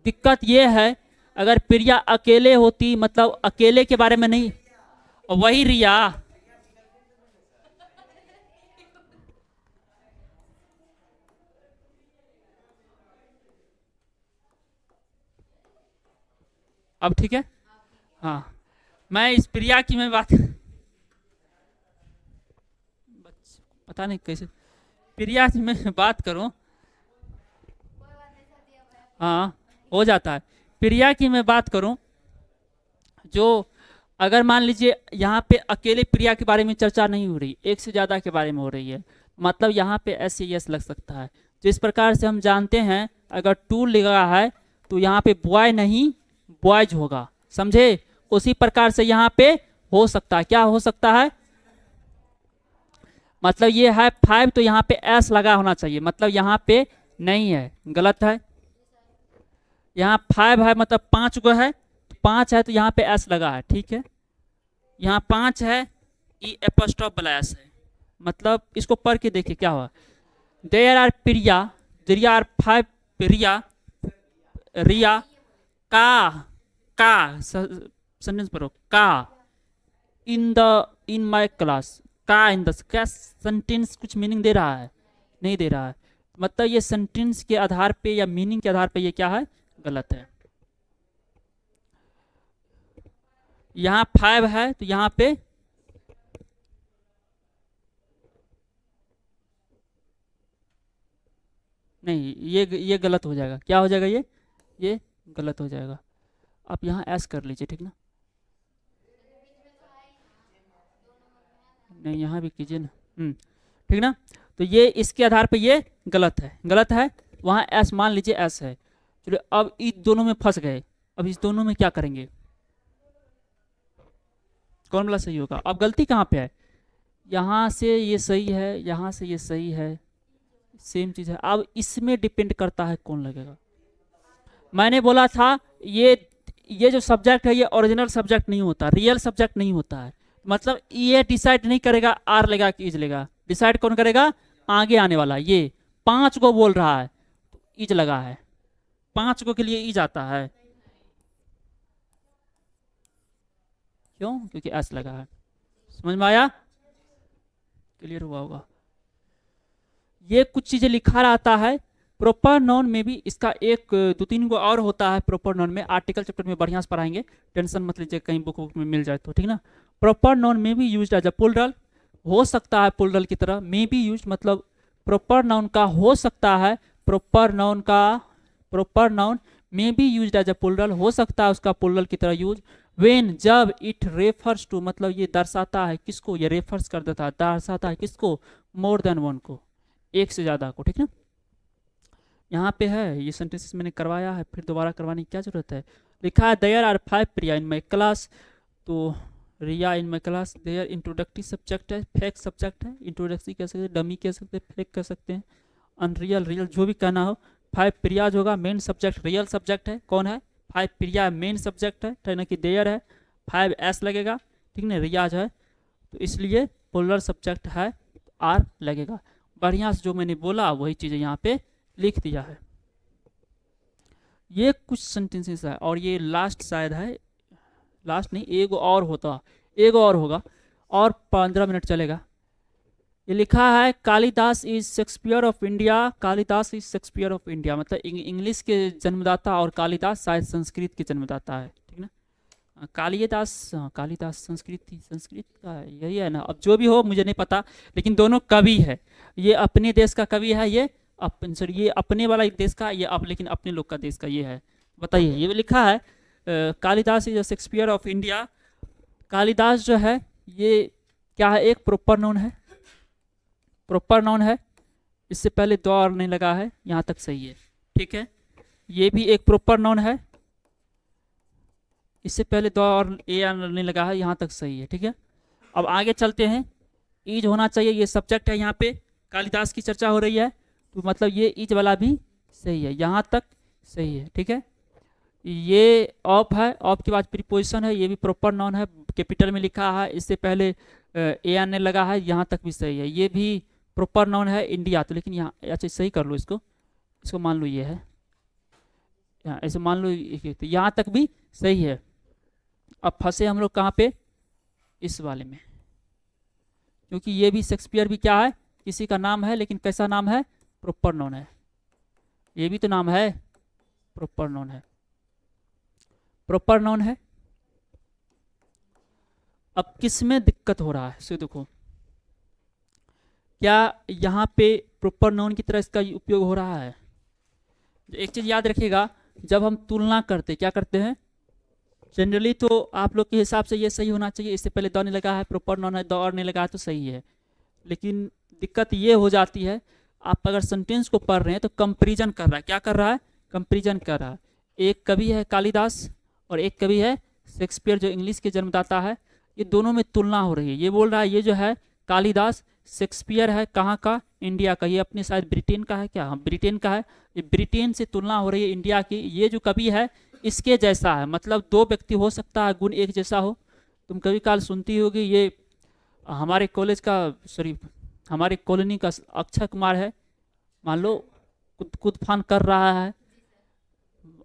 दिक्कत ये है अगर प्रिया अकेले होती, मतलब अकेले के बारे में नहीं, वही रिया। अब ठीक है। हाँ मैं इस प्रिया की मैं बात पता नहीं कैसे प्रिया की मैं बात करूं, हाँ हो जाता है। प्रिया की मैं बात करूं, जो अगर मान लीजिए यहाँ पे अकेले प्रिया के बारे में चर्चा नहीं हो रही, एक से ज़्यादा के बारे में हो रही है, मतलब यहाँ पे एस सी एस लग सकता है। जिस प्रकार से हम जानते हैं अगर टू लिखा है तो यहाँ पे बॉय नहीं बॉयज होगा, समझे? उसी प्रकार से यहाँ पे हो सकता है, क्या हो सकता है? मतलब ये है 5 तो यहाँ पे एस लगा होना चाहिए, मतलब यहाँ पे नहीं है, गलत है। यहाँ 5 है मतलब 5 गो है, 5 है तो यहाँ पे एस लगा है, ठीक है। यहाँ 5 है, ई एपोस्ट्रोफ वाला एस है, मतलब इसको पढ़ के देखिए क्या हुआ। There are Priya, there are 5 Priya, Riya का सेंटेंस पढ़ो, का इन माय क्लास, का इन द, क्या सेंटेंस कुछ मीनिंग दे रहा है? नहीं दे रहा है, मतलब ये सेंटेंस के आधार पे या मीनिंग के आधार पे ये क्या है? गलत है। यहाँ 5 है तो यहाँ पे ये गलत हो जाएगा। क्या हो जाएगा? ये गलत हो जाएगा। आप यहाँ एस कर लीजिए, ठीक ना? नहीं, यहाँ भी कीजिए ना। ठीक ना? तो ये इसके आधार पे ये गलत है, गलत है। वहाँ एस मान लीजिए एस है। चलो अब इन दोनों में फंस गए। अब इस दोनों में क्या करेंगे? कौन वाला सही होगा? अब गलती कहाँ पे है? यहाँ से ये सही है, यहाँ से ये सही है, सेम चीज़ है। अब इसमें डिपेंड करता है कौन लगेगा। मैंने बोला था ये जो सब्जेक्ट है ये ओरिजिनल सब्जेक्ट नहीं होता, रियल सब्जेक्ट नहीं होता है। मतलब ये डिसाइड नहीं करेगा आर लेगा कि इज लेगा। डिसाइड कौन करेगा? आगे आने वाला। ये 5 को बोल रहा है तो इज लगा है, 5 को के लिए इज आता है। क्यों? क्योंकि एस लगा है। समझ में आया? क्लियर हुआ होगा? ये कुछ चीजें लिखा रहता है। प्रॉपर नाउन में भी इसका एक 2-3 को और होता है। प्रॉपर नाउन में आर्टिकल चैप्टर में बढ़िया से पढ़ाएंगे, टेंशन मत लीजिए कहीं बुक में मिल जाए तो, ठीक ना? प्रॉपर नाउन में भी यूज एज अ प्लूरल हो सकता है, प्लूरल की तरह। में भी यूज मतलब प्रॉपर नाउन का हो सकता है, प्रॉपर नाउन में भी यूज एज अ प्लूरल हो सकता है, उसका प्लूरल की तरह यूज। वेन जब इट रेफर्स टू मतलब ये दर्शाता है किसको? ये रेफर्स कर देता है, दर्शाता है किसको? मोर देन वन को, एक से ज्यादा को, ठीक ना? यहाँ पे है ये सेंटेंसेस मैंने करवाया है, फिर दोबारा करवाने की क्या जरूरत है? लिखा है there are 5 Priya in my class. तो Riya in my class, there introductive subject है, फेक सब्जेक्ट है। इंट्रोडक्टिव कह सकते हैं, डमी कह सकते हैं, फेक कह सकते हैं, अनरियल, रियल, जो भी कहना हो। 5 प्रियाज होगा, मेन सब्जेक्ट रियल सब्जेक्ट है। कौन है? 5 प्रिया मेन सब्जेक्ट है ना कि देयर है। 5 एस लगेगा, ठीक ना? रियाज है तो इसलिए पोलर सब्जेक्ट है, आर लगेगा। बढ़िया से जो मैंने बोला वही चीज़ें यहाँ पे लिख दिया है। ये कुछ सेंटेंसेस है और ये लास्ट शायद है, लास्ट नहीं, एक और होता, एक और होगा और 15 मिनट चलेगा। ये लिखा है Kalidas is Shakespeare of India. Kalidas is Shakespeare of India मतलब इंग्लिश के जन्मदाता और कालिदास शायद संस्कृत के जन्मदाता है, ठीक ना? कालिदास, कालिदास संस्कृत का यही है ना? अब जो भी हो मुझे नहीं पता, लेकिन दोनों कवि है। ये अपने देश का कवि है, ये सॉरी ये अपने वाला एक देश का, ये लेकिन अपने लोग का देश का ये है। बताइए, ये लिखा है Kalidas is Shakespeare of India. Kalidas जो है ये क्या है? एक प्रॉपर नाउन है, प्रॉपर नाउन है। इससे पहले दो और नहीं लगा है, यहाँ तक सही है, ठीक है? ये भी एक प्रॉपर नाउन है, इससे पहले दो और ए नहीं लगा है, यहाँ तक सही है, ठीक है? अब आगे चलते हैं। ईज होना चाहिए, ये सब्जेक्ट है, यहाँ पे कालिदास की चर्चा हो रही है तो मतलब ये ईज वाला भी सही है, यहाँ तक सही है, ठीक है? ये ऑफ है, ऑफ के बाद प्रीपोजिशन है, ये भी प्रॉपर नाउन है, कैपिटल में लिखा है, इससे पहले ए आने लगा है, यहाँ तक भी सही है। ये भी प्रॉपर नाउन है इंडिया तो, लेकिन यहाँ अच्छा सही कर लो इसको मान लो ये है, यहाँ ऐसे मान लो, तो यहाँ तक भी सही है। अब फंसे हम लोग कहाँ पे? इस वाले में, क्योंकि ये भी शेक्सपियर भी क्या है? किसी का नाम है, लेकिन कैसा नाम है? प्रॉपर नाउन है। ये भी तो नाम है, प्रॉपर नाउन है, प्रॉपर नाउन है। अब किस में दिक्कत हो रहा है? सो देखो, क्या यहाँ पे प्रॉपर नाउन की तरह इसका उपयोग हो रहा है? एक चीज याद रखिएगा, जब हम तुलना करते क्या करते हैं? जनरली तो आप लोग के हिसाब से ये सही होना चाहिए, इससे पहले द नहीं लगा है, प्रॉपर नाउन है, द और नहीं लगा है तो सही है। लेकिन दिक्कत ये हो जाती है, आप अगर सेंटेंस को पढ़ रहे हैं तो कंपैरिजन कर रहा है। क्या कर रहा है? कंपैरिजन कर रहा है। एक कवि है कालिदास और एक कवि है शेक्सपियर जो इंग्लिश के जन्मदाता है, ये दोनों में तुलना हो रही है। ये बोल रहा है ये जो है कालिदास, शेक्सपियर है कहाँ का? इंडिया का। ये अपने शायद ब्रिटेन का है क्या? हाँ ब्रिटेन का है। ये ब्रिटेन से तुलना हो रही है इंडिया की। ये जो कवि है इसके जैसा है, मतलब दो व्यक्ति हो सकता है गुण एक जैसा हो। तुम कभी काल सुनती होगी, ये हमारे कॉलेज का सॉरी हमारे कॉलोनी का अक्षय कुमार है, मान लो कूद फान कर रहा है।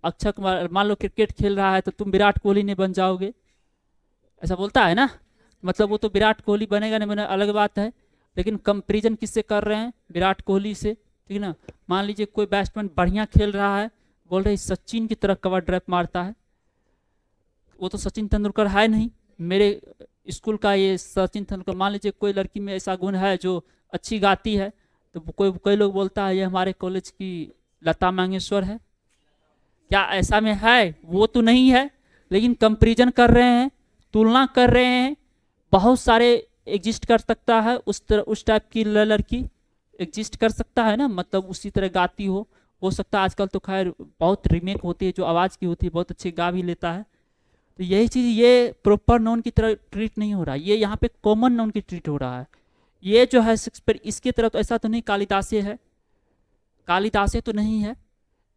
अक्षय कुमार मान लो क्रिकेट खेल रहा है तो तुम विराट कोहली नहीं बन जाओगे, ऐसा बोलता है ना? मतलब वो तो विराट कोहली बनेगा नहीं, बने अलग बात है, लेकिन कंपैरिजन किससे कर रहे हैं? विराट कोहली से, ठीक ना? मान लीजिए कोई बैट्समैन बढ़िया खेल रहा है, बोल रहे सचिन की तरह कवर ड्राइव मारता है, वो तो सचिन तेंदुलकर है नहीं। मेरे स्कूल का ये सचिन तेंदुलकर। मान लीजिए कोई लड़की में ऐसा गुण है जो अच्छी गाती है, तो कोई लोग बोलता है ये हमारे कॉलेज की लता मंगेशकर है, क्या ऐसा में है? वो तो नहीं है, लेकिन कंपैरिजन कर रहे हैं, तुलना कर रहे हैं। बहुत सारे एग्जिस्ट कर सकता है, उस तरह उस टाइप की लड़की एग्जिस्ट कर सकता है ना, मतलब उसी तरह गाती हो सकता है। आजकल तो खैर बहुत रीमेक होती है, जो आवाज़ की होती है बहुत अच्छी गा भी लेता है। तो यही चीज़, ये प्रॉपर नाउन की तरह ट्रीट नहीं हो रहा, ये यहाँ पे कॉमन नाउन की ट्रीट हो रहा है। ये जो है शेक्सपियर, इसकी तरह तो ऐसा तो नहीं कालिदासे है, कालिदासे तो नहीं है,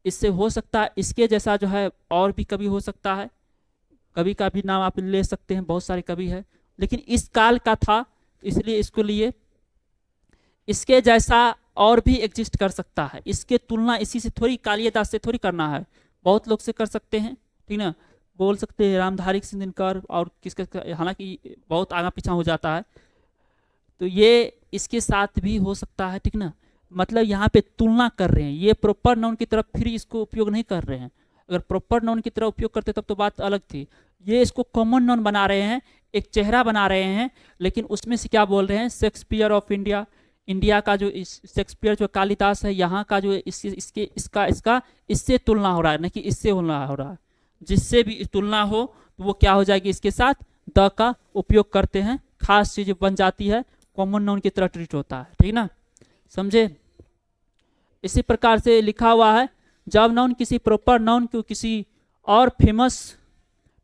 इससे हो सकता है इसके जैसा जो है और भी कवि हो सकता है, कवि का भी नाम आप ले सकते हैं, बहुत सारे कवि है, लेकिन इस काल का था इसलिए इसको लिए। इसके जैसा और भी एग्जिस्ट कर सकता है, इसके तुलना इसी से थोड़ी, कालिदास से थोड़ी करना है, बहुत लोग से कर सकते हैं, ठीक ना। बोल सकते हैं रामधारी सिंह दिनकर और किसके, हालांकि बहुत आगा पीछा हो जाता है, तो ये इसके साथ भी हो सकता है, ठीक ना। मतलब यहाँ पे तुलना कर रहे हैं, ये प्रॉपर नाउन की तरफ फिर इसको उपयोग नहीं कर रहे हैं। अगर प्रॉपर नाउन की तरह उपयोग करते तब तो बात अलग थी। ये इसको कॉमन नाउन बना रहे हैं, एक चेहरा बना रहे हैं, लेकिन उसमें से क्या बोल रहे हैं, शेक्सपियर ऑफ इंडिया, इंडिया का जो शेक्सपियर जो कालिदास है, यहाँ का जो इसका इससे तुलना हो रहा है, नहीं कि इससे तुलना हो रहा है। जिससे भी तुलना हो तो वो क्या हो जाएगी, इसके साथ द का उपयोग करते हैं, खास चीज बन जाती है, कॉमन नाउन की तरह ट्रीट होता है, ठीक ना, समझे। इसी प्रकार से लिखा हुआ है, जब नाउन किसी प्रॉपर नाउन को किसी और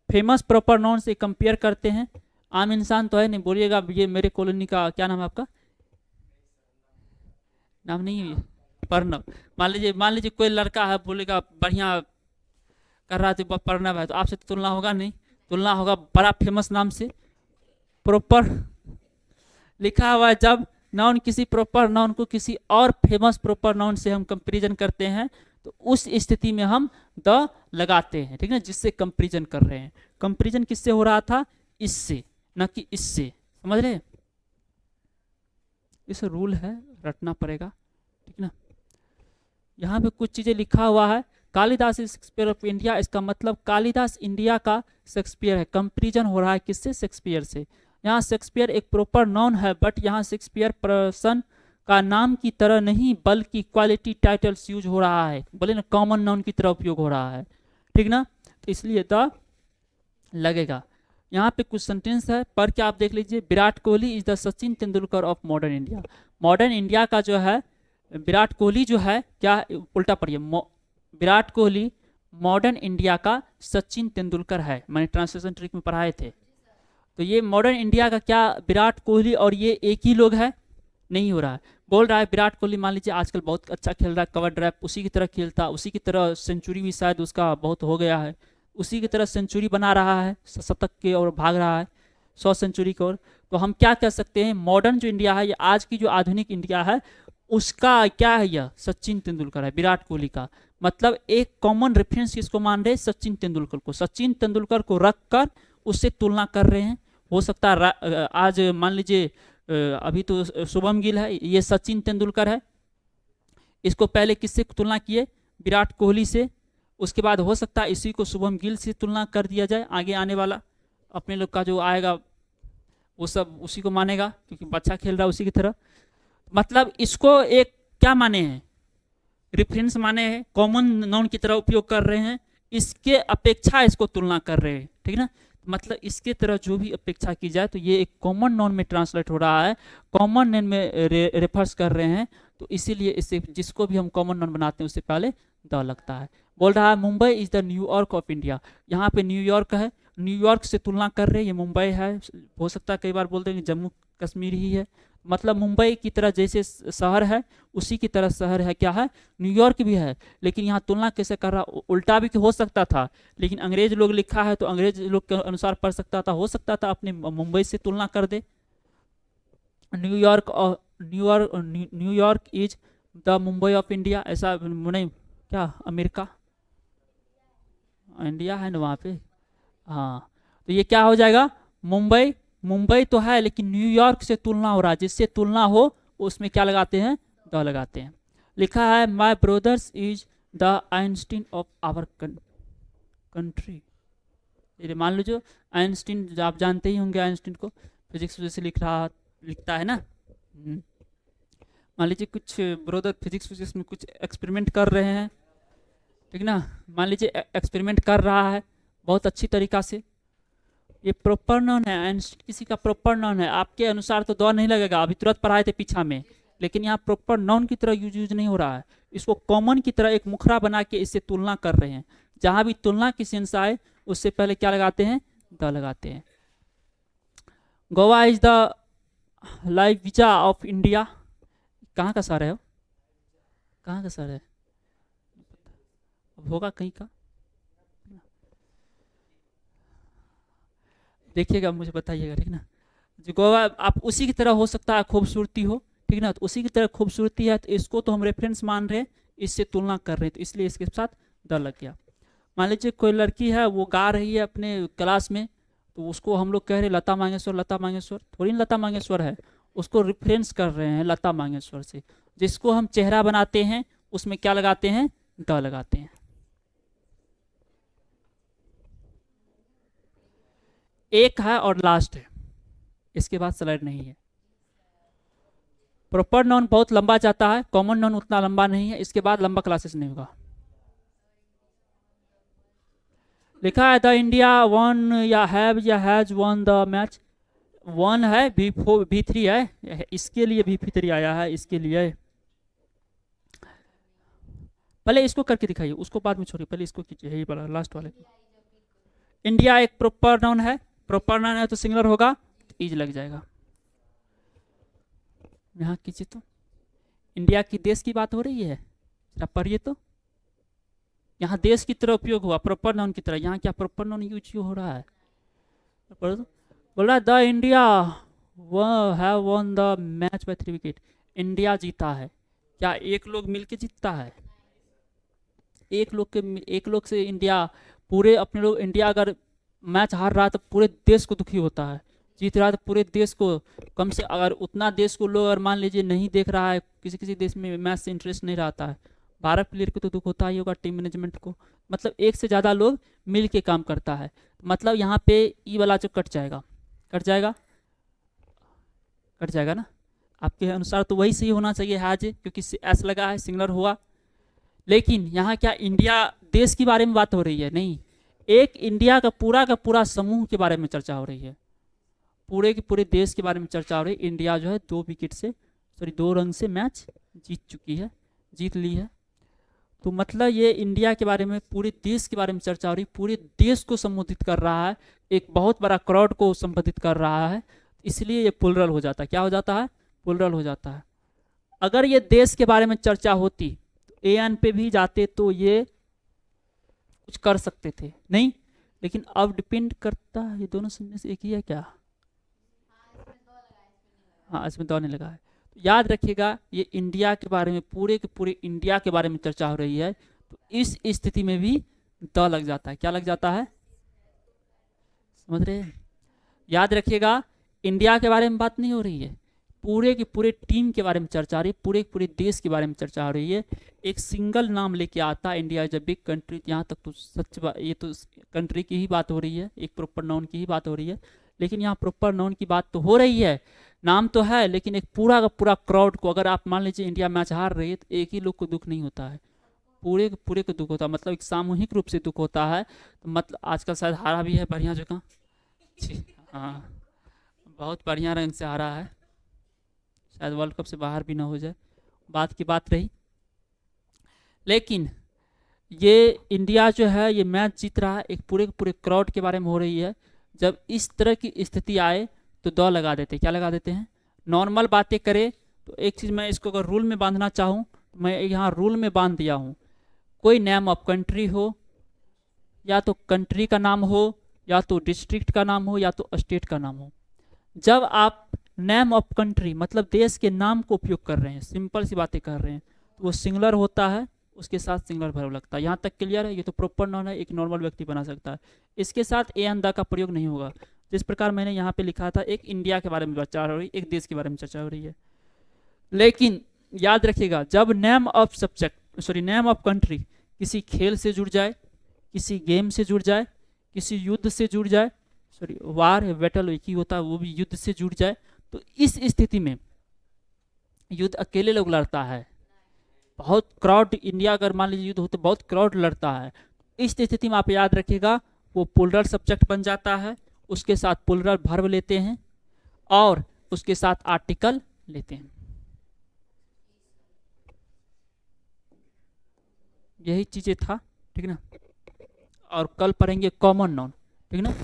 फेमस प्रॉपर नाउन से कंपेयर करते हैं। आम इंसान तो है नहीं, बोलिएगा ये मेरे कॉलोनी का क्या नाम है आपका, नाम नहीं है प्रणव, मान लीजिए कोई लड़का है, बोलेगा बढ़िया कर रहा है प्रणव है, तो आपसे तो तुलना होगा नहीं, तुलना होगा बड़ा फेमस नाम से। प्रॉपर लिखा हुआ है, जब नाउन किसी प्रॉपर नाउन को किसी और फेमस प्रॉपर नाउन से हम कंपैरिजन करते हैं तो उस स्थिति में हम द लगाते हैं, ठीक है, जिससे कंपैरिजन कर रहे हैं। कंपैरिजन किससे हो रहा था, इससे, न कि इससे, समझ रहे। इस रूल है, रटना पड़ेगा, ठीक ना। यहाँ पे कुछ चीजें लिखा हुआ है, Kalidas is Shakespeare of India, इसका मतलब कालिदास इंडिया का शेक्सपियर है। कंपैरिजन हो रहा है किससे, शेक्सपियर से। यहाँ शेक्सपियर एक प्रॉपर नाउन है, बट यहाँ शेक्सपियर पर्सन का नाम की तरह नहीं बल्कि क्वालिटी टाइटल्स यूज हो रहा है, बोले ना कॉमन नाउन की तरह उपयोग हो रहा है, ठीक ना, तो इसलिए द लगेगा। यहाँ पे कुछ सेंटेंस है, पढ़ के आप देख लीजिए। Virat Kohli is the Sachin Tendulkar of modern India. Modern India का जो है विराट कोहली जो है, क्या उल्टा पढ़िए, विराट कोहली मॉडर्न इंडिया का सचिन तेंदुलकर है, मैंने ट्रांसलेशन ट्रिक में पढ़ाए थे। तो ये मॉडर्न इंडिया का क्या विराट कोहली और ये एक ही लोग है, नहीं हो रहा है। बोल रहा है विराट कोहली मान लीजिए आजकल बहुत अच्छा खेल रहा है, कवर ड्राइव उसी की तरह खेलता, उसी की तरह सेंचुरी भी शायद उसका बहुत हो गया है, उसी की तरह सेंचुरी बना रहा है, शतक के और भाग रहा है 100 सेंचुरी की ओर। तो हम क्या कह सकते हैं, मॉडर्न जो इंडिया है, ये आज की जो आधुनिक इंडिया है, उसका क्या है, यह सचिन तेंदुलकर है, विराट कोहली का। मतलब एक कॉमन रेफरेंस किसको मान रहे हैं, सचिन तेंदुलकर को, सचिन तेंदुलकर को रख कर उससे तुलना कर रहे हैं। हो सकता है आज मान लीजिए अभी तो शुभम गिल है, ये सचिन तेंदुलकर है, इसको पहले किससे तुलना किए, विराट कोहली से, उसके बाद हो सकता है इसी को शुभम गिल से तुलना कर दिया जाए, आगे आने वाला अपने लोग का जो आएगा वो सब उसी को मानेगा क्योंकि अच्छा खेल रहा है उसी की तरह। मतलब इसको एक क्या माने हैं, रेफरेंस माने हैं, कॉमन नाउन की तरह उपयोग कर रहे हैं, इसके अपेक्षा इसको तुलना कर रहे हैं, ठीक ना। मतलब इसके तरह जो भी अपेक्षा की जाए तो ये एक कॉमन नाउन में ट्रांसलेट हो रहा है, कॉमन नाउन में रेफर्स कर रहे हैं, तो इसीलिए इससे जिसको भी हम कॉमन नाउन बनाते हैं उससे पहले द लगता है। बोल रहा है Mumbai is the New York of India, यहाँ पे न्यूयॉर्क है, न्यूयॉर्क से तुलना कर रहे हैं, ये मुंबई है, हो सकता है कई बार बोलते हैं कि जम्मू कश्मीर ही है, मतलब मुंबई की तरह जैसे शहर है उसी की तरह शहर है, क्या है, न्यूयॉर्क भी है। लेकिन यहाँ तुलना कैसे कर रहा, उल्टा भी हो सकता था, लेकिन अंग्रेज लोग लिखा है तो अंग्रेज लोग के अनुसार पढ़ सकता था, हो सकता था अपने मुंबई से तुलना कर दे। New York New York is the Mumbai of India, ऐसा नहीं, क्या अमेरिका इंडिया है ना वहाँ पे, हाँ, तो ये क्या हो जाएगा, मुंबई, मुंबई तो है लेकिन न्यूयॉर्क से तुलना हो रहा है, जिससे तुलना हो उसमें क्या लगाते हैं, द लगाते हैं। लिखा है my brothers is the Einstein of our country, मान लीजिए आइंस्टीन, आप जानते ही होंगे आइंस्टीन को, फिजिक्स जैसे लिखता है ना। मान लीजिए कुछ ब्रदर फिजिक्स फिजिक्स में कुछ एक्सपेरिमेंट कर रहे हैं, ठीक ना, मान लीजिए एक्सपेरिमेंट कर रहा है बहुत अच्छी तरीका से, ये प्रॉपर नाउन है, आइंस्टीन किसी का प्रॉपर नाउन है, आपके अनुसार तो दौर नहीं लगेगा, अभी तुरंत पढ़ाए थे पीछा में, लेकिन यहाँ प्रॉपर नाउन की तरह यूज नहीं हो रहा है, इसको कॉमन की तरह एक मुखरा बना के इससे तुलना कर रहे हैं। जहां भी तुलना की सेंस आए उससे पहले क्या लगाते हैं, द लगाते हैं। Goa is the live visa of India, कहाँ का सर है वो, कहाँ का सर है, होगा कहीं का, देखिएगा मुझे बताइएगा, ठीक ना। जो गोवा आप उसी की तरह हो सकता है खूबसूरती हो, ठीक ना, तो उसी की तरह खूबसूरती है, तो इसको तो हम रेफरेंस मान रहे हैं, इससे तुलना कर रहे हैं, तो इसलिए इसके साथ द लग गया। मान लीजिए कोई लड़की है वो गा रही है अपने क्लास में, तो उसको हम लोग कह रहे हैं लता मंगेशकर, लता मंगेशकर थोड़ी ना लता मंगेशकर है, उसको रेफरेंस कर रहे हैं लता मंगेशकर से। जिसको हम चेहरा बनाते हैं उसमें क्या लगाते हैं, द लगाते हैं। एक है और लास्ट है, इसके बाद स्लाइड नहीं है। प्रॉपर नाउन बहुत लंबा जाता है, कॉमन नाउन उतना लंबा नहीं है, इसके बाद लंबा क्लासेस नहीं होगा। लिखा है द इंडिया वन या has one the match, one है, V3 है, इसके लिए V3 आया है, इसके लिए पहले इसको करके दिखाइए, उसको बाद में छोड़िए, पहले इसको कीजिए, यही वाला लास्ट वाले। इंडिया एक प्रॉपर नाउन है, प्रॉपर नाउन है तो सिंगुलर होगा, इज लग जाएगा। यहाँ कीजिए तो इंडिया की देश की बात हो रही है, जरा पढ़िए तो, यहाँ देश की तरह उपयोग हुआ प्रॉपर नाउन की तरह, यहाँ क्या प्रॉपर नाउन यूज हो रहा है, बोल रहा the India have one the match by 3 wicket, India जीता है, क्या एक लोग मिलके जीतता है, एक लोग से इंडिया, पूरे अपने लोग, इंडिया अगर मैच हार रहा है तो पूरे देश को दुखी होता है, जीत रहा है तो पूरे देश को, कम से अगर उतना देश को लोग अगर मान लीजिए नहीं देख रहा है, किसी किसी देश में मैच से इंटरेस्ट नहीं रहता है, 12 प्लेयर को तो दुख होता ही होगा, टीम मैनेजमेंट को, मतलब एक से ज़्यादा लोग मिल के काम करता है, मतलब यहाँ पे ई वाला जो कट जाएगा, कट जाएगा, कट जाएगा ना, आपके अनुसार तो वही सही होना चाहिए हैज, क्योंकि एस लगा है, सिंगुलर हुआ। लेकिन यहाँ क्या इंडिया देश के बारे में बात हो रही है, नहीं, एक इंडिया का पूरा समूह के बारे में चर्चा हो रही है, पूरे के पूरे देश के बारे में चर्चा हो रही है। इंडिया जो है 2 विकेट से, सॉरी 2 रन से मैच जीत चुकी है, जीत ली है, तो मतलब ये इंडिया के बारे में, पूरे देश के बारे में चर्चा हो रही है, पूरे देश को संबोधित कर रहा है, एक बहुत बड़ा क्राउड को संबोधित कर रहा है, इसलिए ये प्लुरल हो जाता है, क्या हो जाता है, प्लुरल हो जाता है। अगर ये देश के बारे में चर्चा होती तो एन पे भी जाते तो ये कुछ कर सकते थे, नहीं, लेकिन अब डिपेंड करता है, ये दोनों सेंटेंस एक ही है क्या, हाँ इसमें दौड़ नहीं लगा है, तो याद रखिएगा ये इंडिया के बारे में, पूरे के पूरे इंडिया के बारे में चर्चा हो रही है, तो इस स्थिति में भी द लग जाता है, क्या लग जाता है, समझ रहे हैं। याद रखिएगा इंडिया के बारे में बात नहीं हो रही है, पूरे के पूरे टीम के बारे में चर्चा हो रही है, पूरे के पूरे देश के बारे में चर्चा हो रही है, एक सिंगल नाम लेके आता है, India is a big country, यहाँ तक तो सच बात, ये तो कंट्री की ही बात हो रही है, एक प्रॉपर नाउन की ही बात हो रही है, लेकिन यहाँ प्रॉपर नाउन की बात तो हो रही है, नाम तो है, लेकिन एक पूरा का पूरा क्राउड को, अगर आप मान लीजिए इंडिया मैच हार रही है तो एक ही लोग को दुख नहीं होता है, पूरे के पूरे को दुख होता है, मतलब एक सामूहिक रूप से दुख होता है, तो मतलब आजकल शायद हारा भी है बढ़िया जगह, हाँ बहुत बढ़िया रन से हारा है, शायद वर्ल्ड कप से बाहर भी ना हो जाए, बात की बात रही। लेकिन ये इंडिया जो है ये मैच जीत रहा है, एक पूरे के पूरे क्राउड के बारे में हो रही है, जब इस तरह की स्थिति आए तो दौ लगा देते, क्या लगा देते हैं, नॉर्मल बातें करें तो एक चीज़ मैं इसको अगर रूल में बांधना चाहूँ तो मैं यहाँ रूल में बांध दिया हूँ, कोई नेम ऑफ कंट्री हो, या तो कंट्री का नाम हो, या तो डिस्ट्रिक्ट का नाम हो, या तो स्टेट का नाम हो, जब आप नेम ऑफ कंट्री मतलब देश के नाम को उपयोग कर रहे हैं, सिंपल सी बातें कर रहे हैं, तो वो सिंगुलर होता है, उसके साथ सिंगुलर वर्ब लगता है, यहाँ तक क्लियर है, ये तो प्रॉपर नाउन है, एक नॉर्मल व्यक्ति बना सकता है, इसके साथ ए एंड द का प्रयोग नहीं होगा, जिस प्रकार मैंने यहाँ पे लिखा था, एक इंडिया के बारे में चर्चा हो रही है, एक देश के बारे में चर्चा हो रही है। लेकिन याद रखिएगा जब name of subject, sorry name of country किसी खेल से जुड़ जाए, किसी गेम से जुड़ जाए, किसी युद्ध से जुड़ जाए, सॉरी वार बैटल एक ही होता है, वो भी युद्ध से जुड़ जाए, तो इस स्थिति में युद्ध अकेले लोग लड़ता है, बहुत क्राउड, इंडिया अगर मान लीजिए युद्ध हो तो बहुत क्राउड लड़ता है। इस स्थिति में आप याद रखिएगा वो पुलरल सब्जेक्ट बन जाता है, उसके साथ पुलरल वर्ब लेते हैं और उसके साथ आर्टिकल लेते हैं। यही चीजें था, ठीक ना। और कल पढ़ेंगे कॉमन नाउन, ठीक ना।